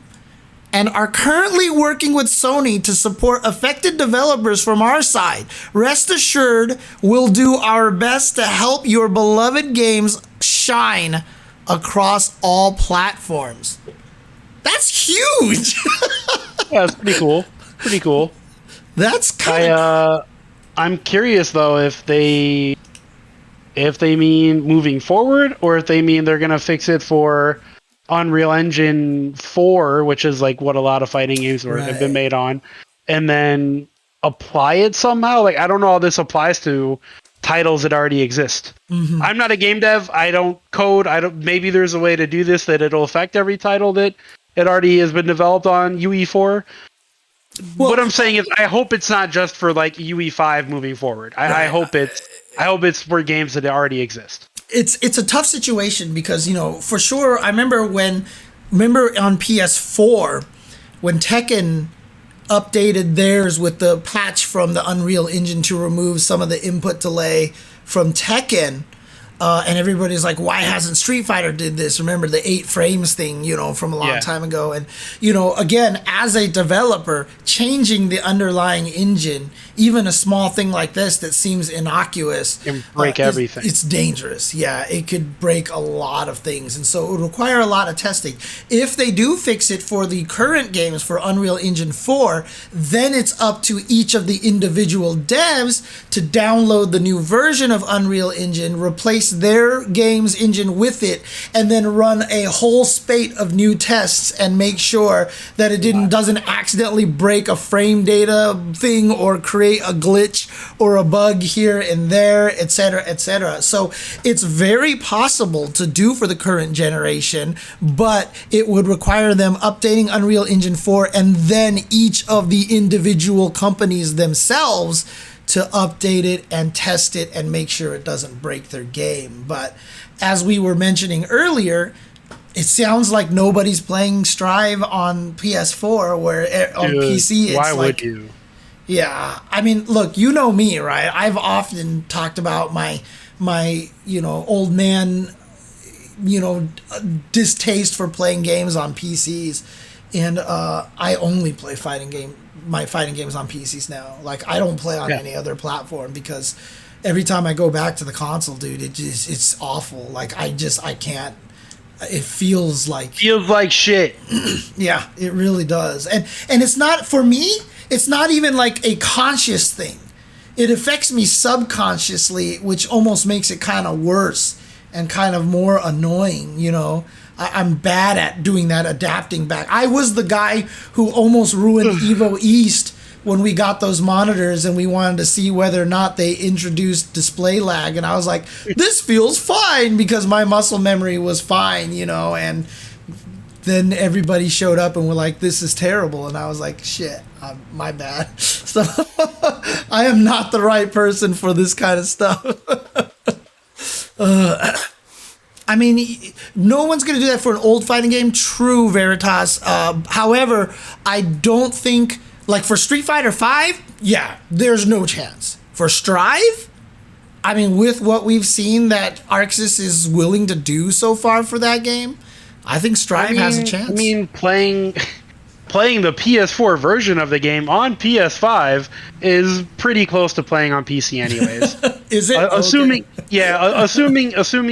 and are currently working with Sony to support affected developers from our side. Rest assured, we'll do our best to help your beloved games shine across all platforms. That's huge. Yeah, it's pretty cool. Pretty cool. That's kind of I'm curious though if they mean moving forward or if they mean they're gonna fix it for Unreal Engine 4, which is like what a lot of fighting games have been made on, and then apply it somehow. Like I don't know how this applies to titles that already exist. Mm-hmm. I'm not a game dev. I don't code. Maybe there's a way to do this that it'll affect every title that it already has been developed on UE4. Well, what I'm saying is, I hope it's not just for like UE5 moving forward. I hope it's for games that already exist. it's a tough situation because, for sure, I remember on PS4 when Tekken updated theirs with the patch from the Unreal Engine to remove some of the input delay from Tekken. And everybody's like, why hasn't Street Fighter did this? Remember the 8 frames thing, from a long time ago. And, again, as a developer, changing the underlying engine, even a small thing like this that seems innocuous, can break everything. It's dangerous. Yeah, it could break a lot of things. And so it would require a lot of testing. If they do fix it for the current games for Unreal Engine 4, then it's up to each of the individual devs to download the new version of Unreal Engine, replace their game's engine with it, and then run a whole spate of new tests and make sure that it doesn't accidentally break a frame data thing or create a glitch or a bug here and there, etc., etc. So it's very possible to do for the current generation, but it would require them updating Unreal Engine 4 and then each of the individual companies themselves to update it and test it and make sure it doesn't break their game. But as we were mentioning earlier, it sounds like nobody's playing Strive on PS4, where on PC it's why like... would you? Yeah, I mean, look, you know me, right? I've often talked about my old man, distaste for playing games on PCs, and I only play my fighting games on PCs now. Like, I don't play on any other platform because every time I go back to the console, dude, it's awful. Like, I can't. It feels like shit. Yeah, it really does. And it's not, for me, it's not even like a conscious thing. It affects me subconsciously, which almost makes it kind of worse and kind of more annoying, I'm bad at doing that, adapting back. I was the guy who almost ruined Evo East when we got those monitors and we wanted to see whether or not they introduced display lag. And I was like, this feels fine because my muscle memory was fine, and then everybody showed up and were like, this is terrible. And I was like, shit, my bad. So I am not the right person for this kind of stuff. I mean, no one's going to do that for an old fighting game. True, Veritas. However, I don't think, like for Street Fighter V, yeah, there's no chance. For Strive, I mean, with what we've seen that Arxis is willing to do so far for that game, I think Strive has a chance. I mean, playing the PS4 version of the game on PS5 is pretty close to playing on PC anyways. Is it? Assuming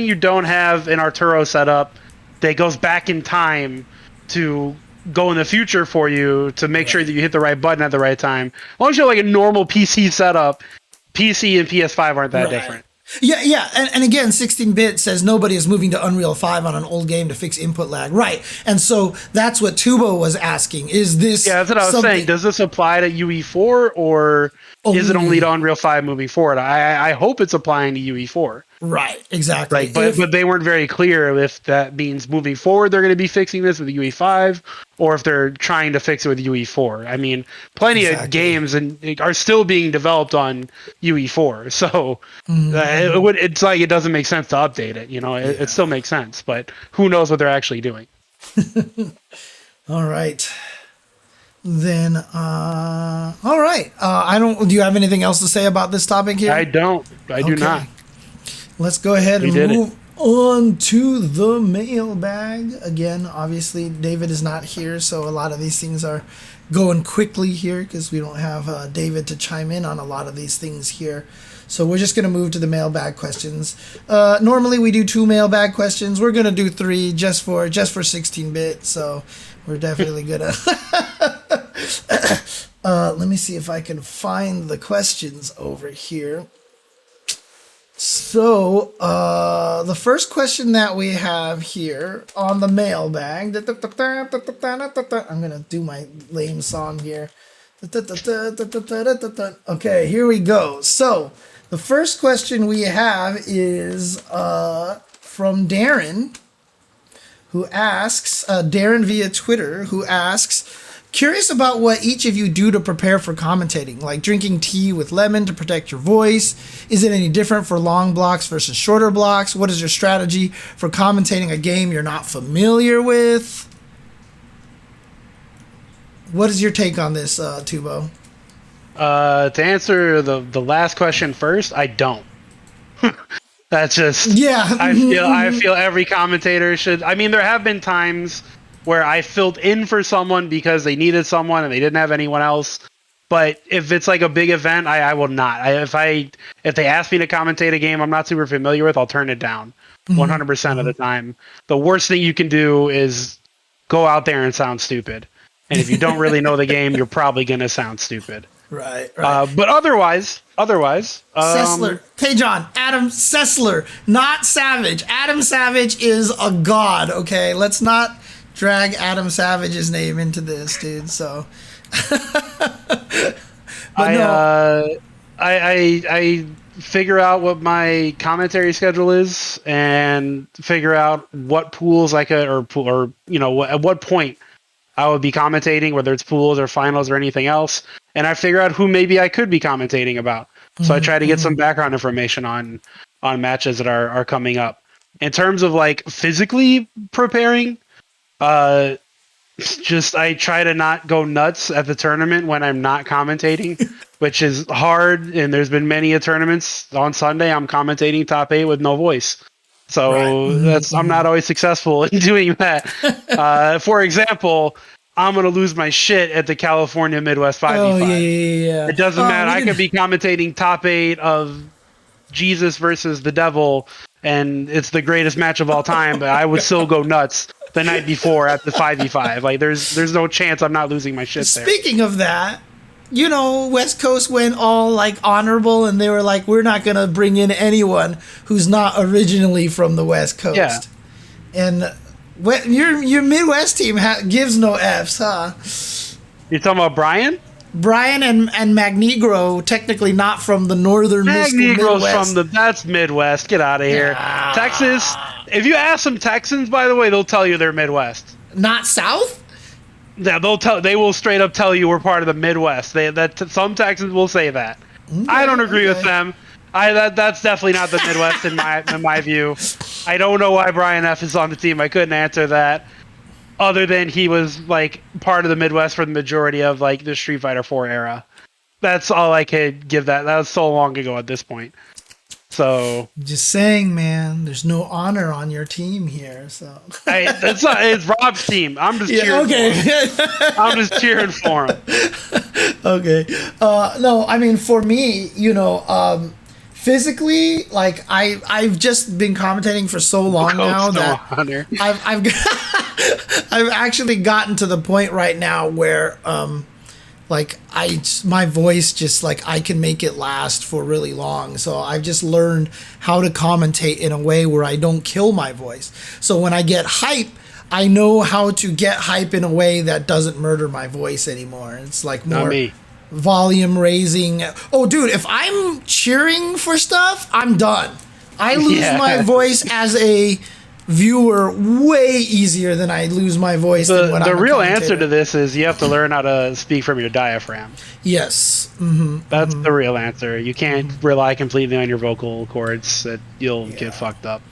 you don't have an Arturo setup that goes back in time to go in the future for you to make sure that you hit the right button at the right time. As long as you have like a normal PC setup, PC and PS5 aren't that different. Yeah, and again, 16-bit says nobody is moving to Unreal 5 on an old game to fix input lag. Right, and so that's what Tubo was asking. Is this... Yeah, that's what I was saying. Does this apply to UE4, or is it only to Unreal 5 moving forward? I hope it's applying to UE4. Right, exactly. Right, but they weren't very clear if that means moving forward they're going to be fixing this with UE5, or if they're trying to fix it with UE4. I mean, plenty of games are still being developed on UE4, so it's like it doesn't make sense to update it. It still makes sense, but who knows what they're actually doing? All right. Then, all right. Do you have anything else to say about this topic here? I don't. I do not. Let's go ahead and move on to the mailbag. Again, obviously, David is not here, so a lot of these things are going quickly here because we don't have David to chime in on a lot of these things here. So we're just going to move to the mailbag questions. Normally, we do 2 mailbag questions. We're going to do 3 just for 16-bit, so we're definitely going to... let me see if I can find the questions over here. So, the first question that we have here on the mailbag, I'm going to do my lame song here. Okay, here we go. So, the first question we have is from Darren, who asks, Darren via Twitter, who asks, Curious about what each of you do to prepare for commentating, like drinking tea with lemon to protect your voice. Is it any different for long blocks versus shorter blocks? What is your strategy for commentating a game you're not familiar with? What is your take on this, Tubo? To answer the last question first, I don't. That's just I feel every commentator should. I mean, there have been times where I filled in for someone because they needed someone and they didn't have anyone else. But if it's like a big event, I will not. If they ask me to commentate a game I'm not super familiar with, I'll turn it down 100% of the time. The worst thing you can do is go out there and sound stupid. And if you don't really know the game, you're probably gonna sound stupid. Right. But otherwise, Sessler. Hey, John. Adam Sessler, not Savage. Adam Savage is a god. Okay, let's not drag Adam Savage's name into this, dude. So, I figure out what my commentary schedule is and figure out what pools I could, or at what point I would be commentating, whether it's pools or finals or anything else, and I figure out who maybe I could be commentating about. So I try to get some background information on matches that are coming up. In terms of like physically preparing, I try to not go nuts at the tournament when I'm not commentating, which is hard. And there's been many tournaments on Sunday I'm commentating top 8 with no voice. So I'm not always successful in doing that. For example, I'm going to lose my shit at the California Midwest 5v5. Oh, yeah. It doesn't matter. I could be commentating top 8 of Jesus versus the Devil, and it's the greatest match of all time, but I would still go nuts the night before at the 5v5. Like, there's no chance I'm not losing my shit there. Speaking of that, West Coast went all like honorable, and they were like, we're not going to bring in anyone who's not originally from the West Coast. Yeah. And your Midwest team gives no Fs, huh? You're talking about Brian? Brian and Magnegro, technically not from the northern Magnegro's Midwest. that's Midwest. Get out of here. Texas. If you ask some Texans, by the way, they'll tell you they're Midwest. Not South? Yeah, they will straight up tell you we're part of the Midwest. Some Texans will say that. Okay, I don't agree with them. That's definitely not the Midwest in my view. I don't know why Brian F is on the team. I couldn't answer that, other than he was like part of the Midwest for the majority of like the Street Fighter 4 era. That's all I could give that. That was so long ago at this point. So just saying, man, there's no honor on your team here. So it's Rob's team. I'm just cheering. Okay. I'm just cheering for him. Okay. No, I mean, for me, physically, like I've just been commentating for so long now that I've actually gotten to the point right now where my voice just like I can make it last for really long. So I've just learned how to commentate in a way where I don't kill my voice. So when I get hype, I know how to get hype in a way that doesn't murder my voice anymore. It's like more volume raising. Oh, dude, if I'm cheering for stuff, I'm done. I lose my voice as a viewer way easier than I lose my voice. The real answer to this is you have to learn how to speak from your diaphragm. Yes. That's the real answer. You can't rely completely on your vocal cords. That you'll get fucked up.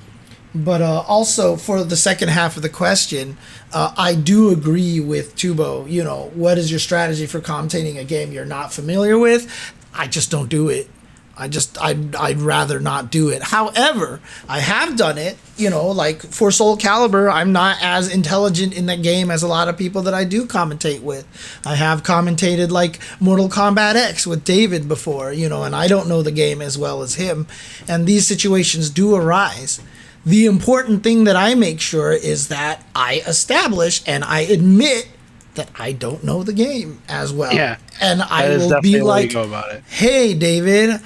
But also for the second half of the question, I do agree with Tubo. What is your strategy for commentating a game you're not familiar with? I just don't do it. I'd rather not do it. However, I have done it, like for Soul Calibur, I'm not as intelligent in that game as a lot of people that I do commentate with. I have commentated like Mortal Kombat X with David before, and I don't know the game as well as him. And these situations do arise. The important thing that I make sure is that I establish and I admit that I don't know the game as well. Yeah. And I will be like, hey, David,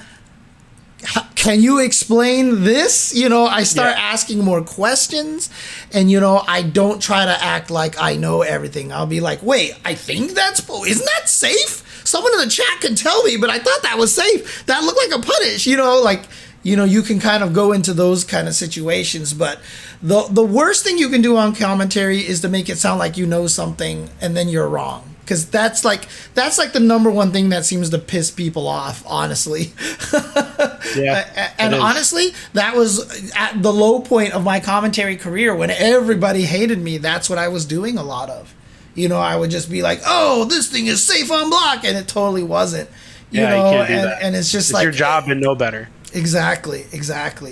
can you explain this? I start asking more questions, and I don't try to act like I know everything. I'll be like, wait, I think isn't that safe? Someone in the chat can tell me, but I thought that was safe. That looked like a punish, you can kind of go into those kind of situations, but the worst thing you can do on commentary is to make it sound like you know something and then you're wrong. because that's like the number one thing that seems to piss people off, honestly. Yeah, and honestly, that was at the low point of my commentary career when everybody hated me. That's what I was doing a lot of. You know, I would just be like, "Oh, this thing is safe on block," and it totally wasn't. You know, you can't do that. And it's just it's like your job and know better. Exactly.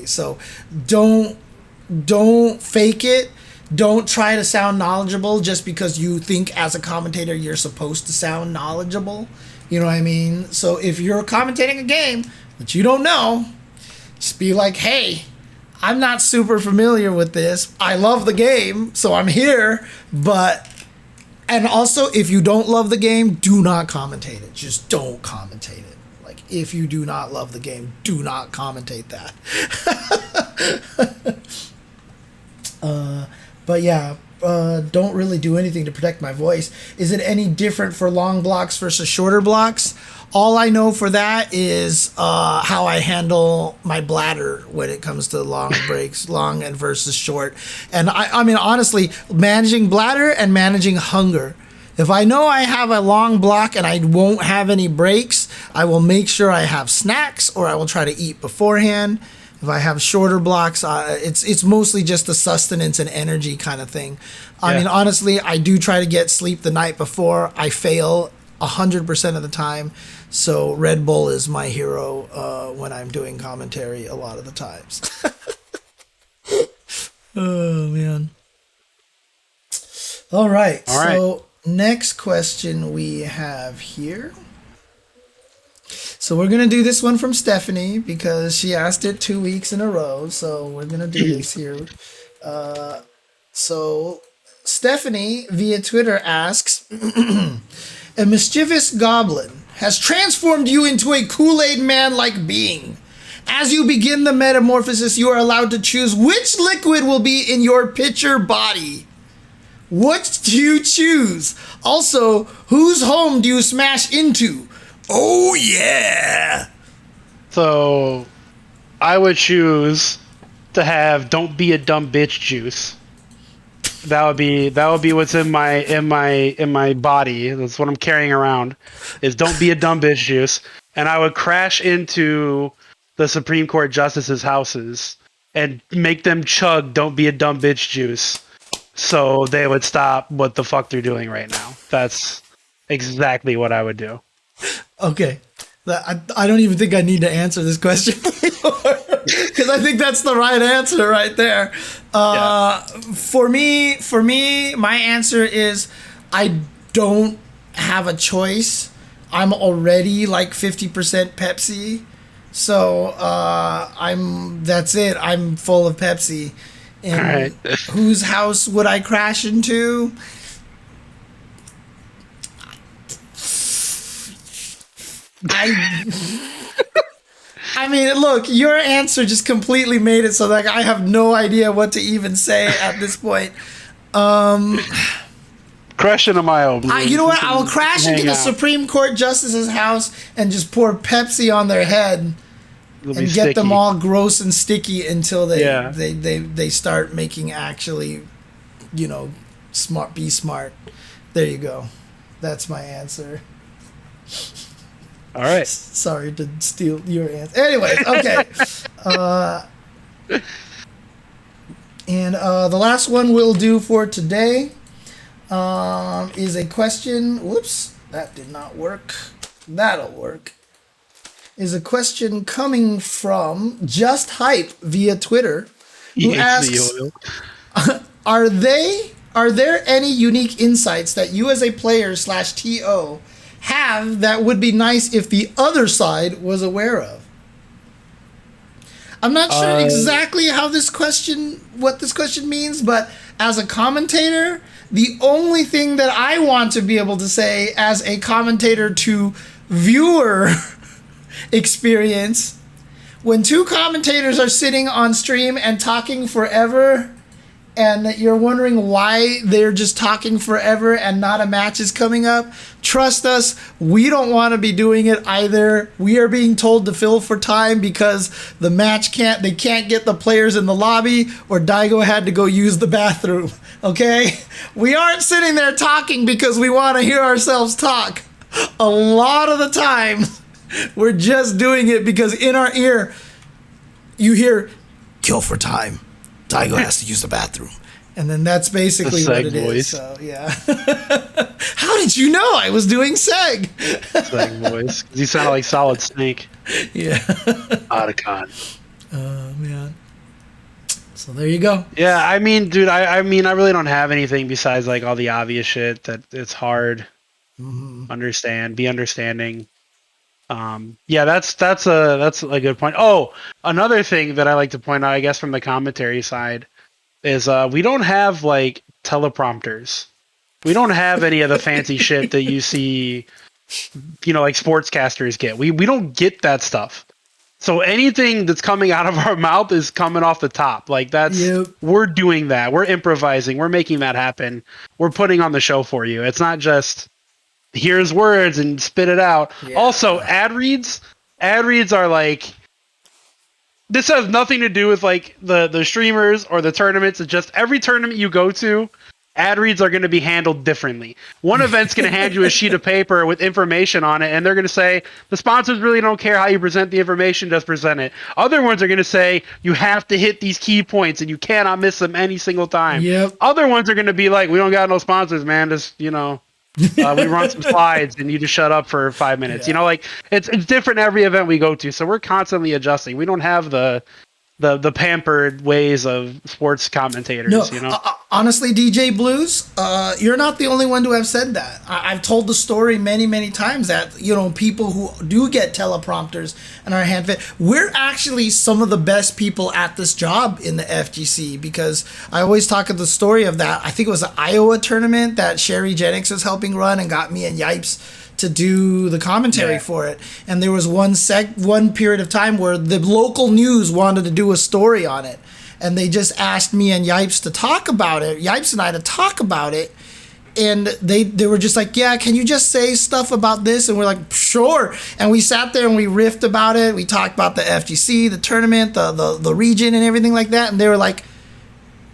So don't fake it. Don't try to sound knowledgeable just because you think as a commentator you're supposed to sound knowledgeable. You know what I mean? So if you're commentating a game that you don't know, just be like, hey, I'm not super familiar with this. I love the game, so I'm here. And also, if you don't love the game, do not commentate it. Just don't commentate it. Like, if you do not love the game, do not commentate that. But yeah, don't really do anything to protect my voice. Is it any different for long blocks versus shorter blocks? All I know for that is how I handle my bladder when it comes to long breaks, long and versus short. And I mean, honestly, managing bladder and managing hunger. If I know I have a long block and I won't have any breaks, I will make sure I have snacks or I will try to eat beforehand. If I have shorter blocks, it's mostly just the sustenance and energy kind of thing. I mean, honestly, I do try to get sleep the night before. I fail 100% of the time. So Red Bull is my hero when I'm doing commentary a lot of the times. Oh, man. All right. So next question we have here. So we're going to do this one from Stephanie because she asked it 2 weeks in a row. So we're going to do this here. So Stephanie via Twitter asks, a mischievous goblin has transformed you into a Kool-Aid man-like being. As you begin the metamorphosis, you are allowed to choose which liquid will be in your pitcher body. What do you choose? Also, whose home do you smash into? Oh, yeah. So, I would choose to have "Don't Be a Dumb Bitch" juice. That would be what's in my body. That's what I'm carrying around. Is "Don't Be a Dumb Bitch" juice, and I would crash into the Supreme Court justices' houses and make them chug "Don't Be a Dumb Bitch" juice, so they would stop what the fuck they're doing right now. That's exactly what I would do. Okay. I don't even think I need to answer this question because I think that's the right answer right there. For me, my answer is I don't have a choice. I'm already like 50% Pepsi, so that's it. I'm full of Pepsi. And whose house would I crash into? I mean, look, your answer just completely made it so that I have no idea what to even say at this point. Crash into my own. You know what? I'll crash into the Supreme Court justice's house and just pour Pepsi on their head and get them all gross and sticky until they start making actually, smart. Be smart. There you go. That's my answer. All right. Sorry to steal your answer. Anyways, okay. And the last one we'll do for today is a question. Whoops, that did not work. That'll work. Is a question coming from Just Hype via Twitter, who asks, are there any unique insights that you as a player / TO have that would be nice if the other side was aware of? I'm not sure exactly what this question means, but as a commentator, the only thing that I want to be able to say as a commentator to viewer experience, when two commentators are sitting on stream and talking forever, and that you're wondering why they're just talking forever and not a match is coming up, trust us, we don't want to be doing it either. We are being told to fill for time because the match they can't get the players in the lobby, or Daigo had to go use the bathroom. Okay? We aren't sitting there talking because we want to hear ourselves talk. A lot of the time, we're just doing it because in our ear, you hear, kill for time. Daigo has to use the bathroom. And then that's basically what it is. So, yeah. How did you know I was doing Seg? Seg voice. You sounded like Solid Snake. Yeah. Otacon. Oh, man. So there you go. Yeah, I mean, dude, I really don't have anything besides like all the obvious shit that it's hard. Be understanding. Yeah, that's a good point. Oh, another thing that I like to point out, I guess, from the commentary side, is we don't have like teleprompters. We don't have any of the fancy shit that you see, like sportscasters get. We don't get that stuff. So anything that's coming out of our mouth is coming off the top. Like we're doing that. We're improvising. We're making that happen. We're putting on the show for you. It's not just here's words and spit it out. Yeah. Also, ad reads are like, this has nothing to do with like the streamers or the tournaments. It's just every tournament you go to, ad reads are going to be handled differently. One event's going to hand you a sheet of paper with information on it, and they're going to say, the sponsors really don't care how you present the information, just present it. Other ones are going to say, you have to hit these key points, and you cannot miss them any single time. Yep. Other ones are going to be like, we don't got no sponsors, man. Just, we run some slides, and you just shut up for 5 minutes. Yeah. Like, it's different every event we go to, so we're constantly adjusting. We don't have the pampered ways of sports commentators. No, honestly, DJ Blues, you're not the only one to have said that. I've told the story many, many times that, people who do get teleprompters and are hand fit, we're actually some of the best people at this job in the FGC, because I always talk of the story of that. I think it was an Iowa tournament that Sherry Jennings was helping run and got me and Yipes to do the commentary for it. And there was one period of time where the local news wanted to do a story on it. And they just asked me and Yipes to talk about it. Yipes and I to talk about it. And they were just like, yeah, can you just say stuff about this? And we're like, sure. And we sat there and we riffed about it. We talked about the FGC, the tournament, the region and everything like that. And they were like,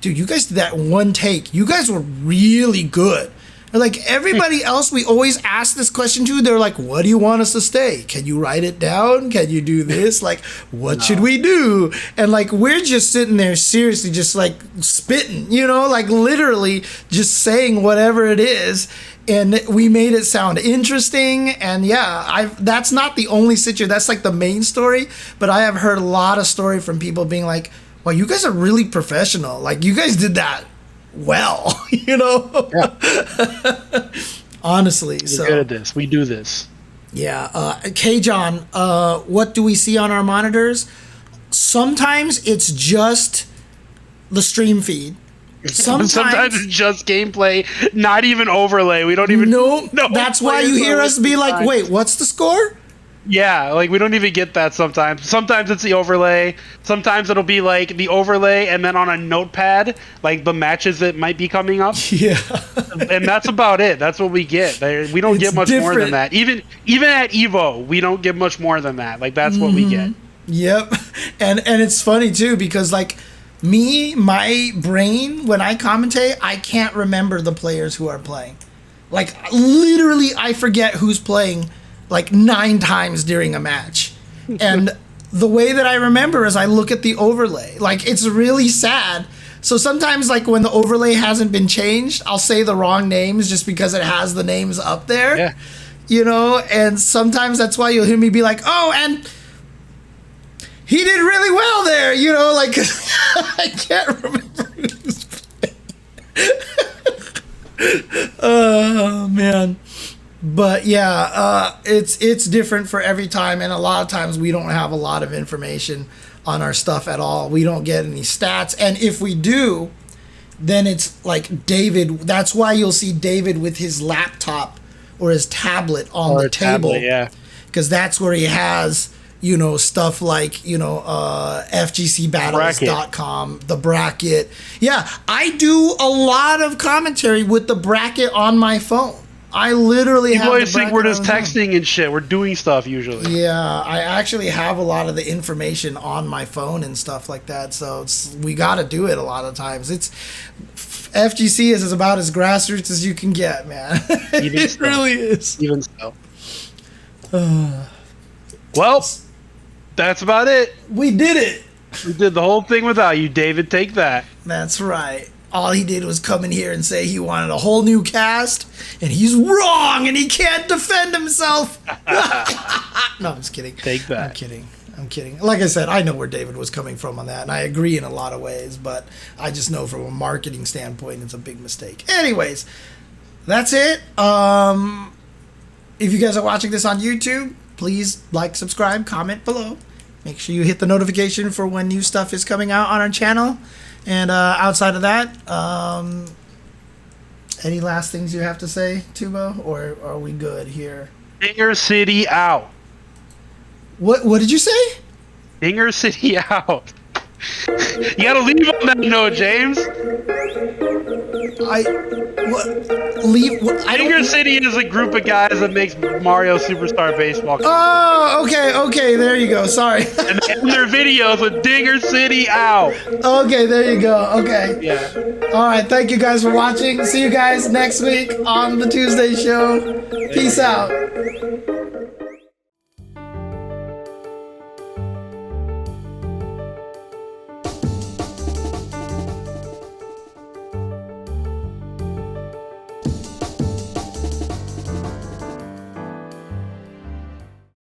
dude, you guys did that in one take. You guys were really good. Like everybody else, we always ask this question to. They're like, what do you want us to say? Can you write it down? Can you do this? Like, what should we do? And like, we're just sitting there seriously, just like spitting, like literally just saying whatever it is. And we made it sound interesting. And yeah, that's not the only situation. That's like the main story. But I have heard a lot of story from people being like, wow, you guys are really professional. Like you guys did that well, honestly. We're good at this. We do this. Yeah. K-John, what do we see on our monitors? Sometimes it's just the stream feed. Sometimes it's just gameplay, not even overlay. We don't even know. That's why you hear us be like, wait, what's the score? Yeah, like we don't even get that sometimes. Sometimes it's the overlay. Sometimes it'll be like the overlay and then on a notepad, like the matches that might be coming up. Yeah. And that's about it. That's what we get. We don't get much more than that. Even at Evo, we don't get much more than that. Like that's what we get. Yep. And it's funny too, because like my brain, when I commentate, I can't remember the players who are playing. Like literally I forget who's playing like 9 times during a match. And the way that I remember is I look at the overlay. Like, it's really sad. So sometimes, like, when the overlay hasn't been changed, I'll say the wrong names just because it has the names up there. Yeah. And sometimes that's why you'll hear me be like, oh, and he did really well there, like, I can't remember who's playing. Oh, man. But yeah, it's different for every time, and a lot of times we don't have a lot of information on our stuff at all. We don't get any stats, and if we do, then it's like David. That's why you'll see David with his laptop or his tablet on the table, yeah, because that's where he has you know, stuff like, you know, FGCbattles.com, the bracket. Yeah, I do a lot of commentary with the bracket on my phone. I literally have. People always the think we're bracket just on my phone. texting and shit. We're doing stuff usually. Yeah, I actually have a lot of the information on my phone and stuff like that. So we got to do it a lot of times. FGC is about as grassroots as you can get, man. It so. really is. Even so. Well, that's about it. We did it. We did the whole thing without you, David. Take that. That's right. All he did was come in here and say he wanted a whole new cast, and he's wrong, and he can't defend himself. No, I'm just kidding. Take that. I'm kidding. Like I said, I know where David was coming from on that, and I agree in a lot of ways, but I just know from a marketing standpoint, it's a big mistake. Anyways, that's it. If you guys are watching this on YouTube, please like, subscribe, comment below. Make sure you hit the notification for when new stuff is coming out on our channel. And outside of that, any last things you have to say, Tubo, or are we good here? Dinger City out. What did you say? Dinger City out. You gotta leave on that note, James. Dinger City is a group of guys that makes Mario Superstar Baseball. Oh, okay, there you go. Sorry. And they end their videos with Dinger City out. Okay, there you go. Okay. Yeah. All right, thank you guys for watching. See you guys next week on the Tuesday show. Peace out.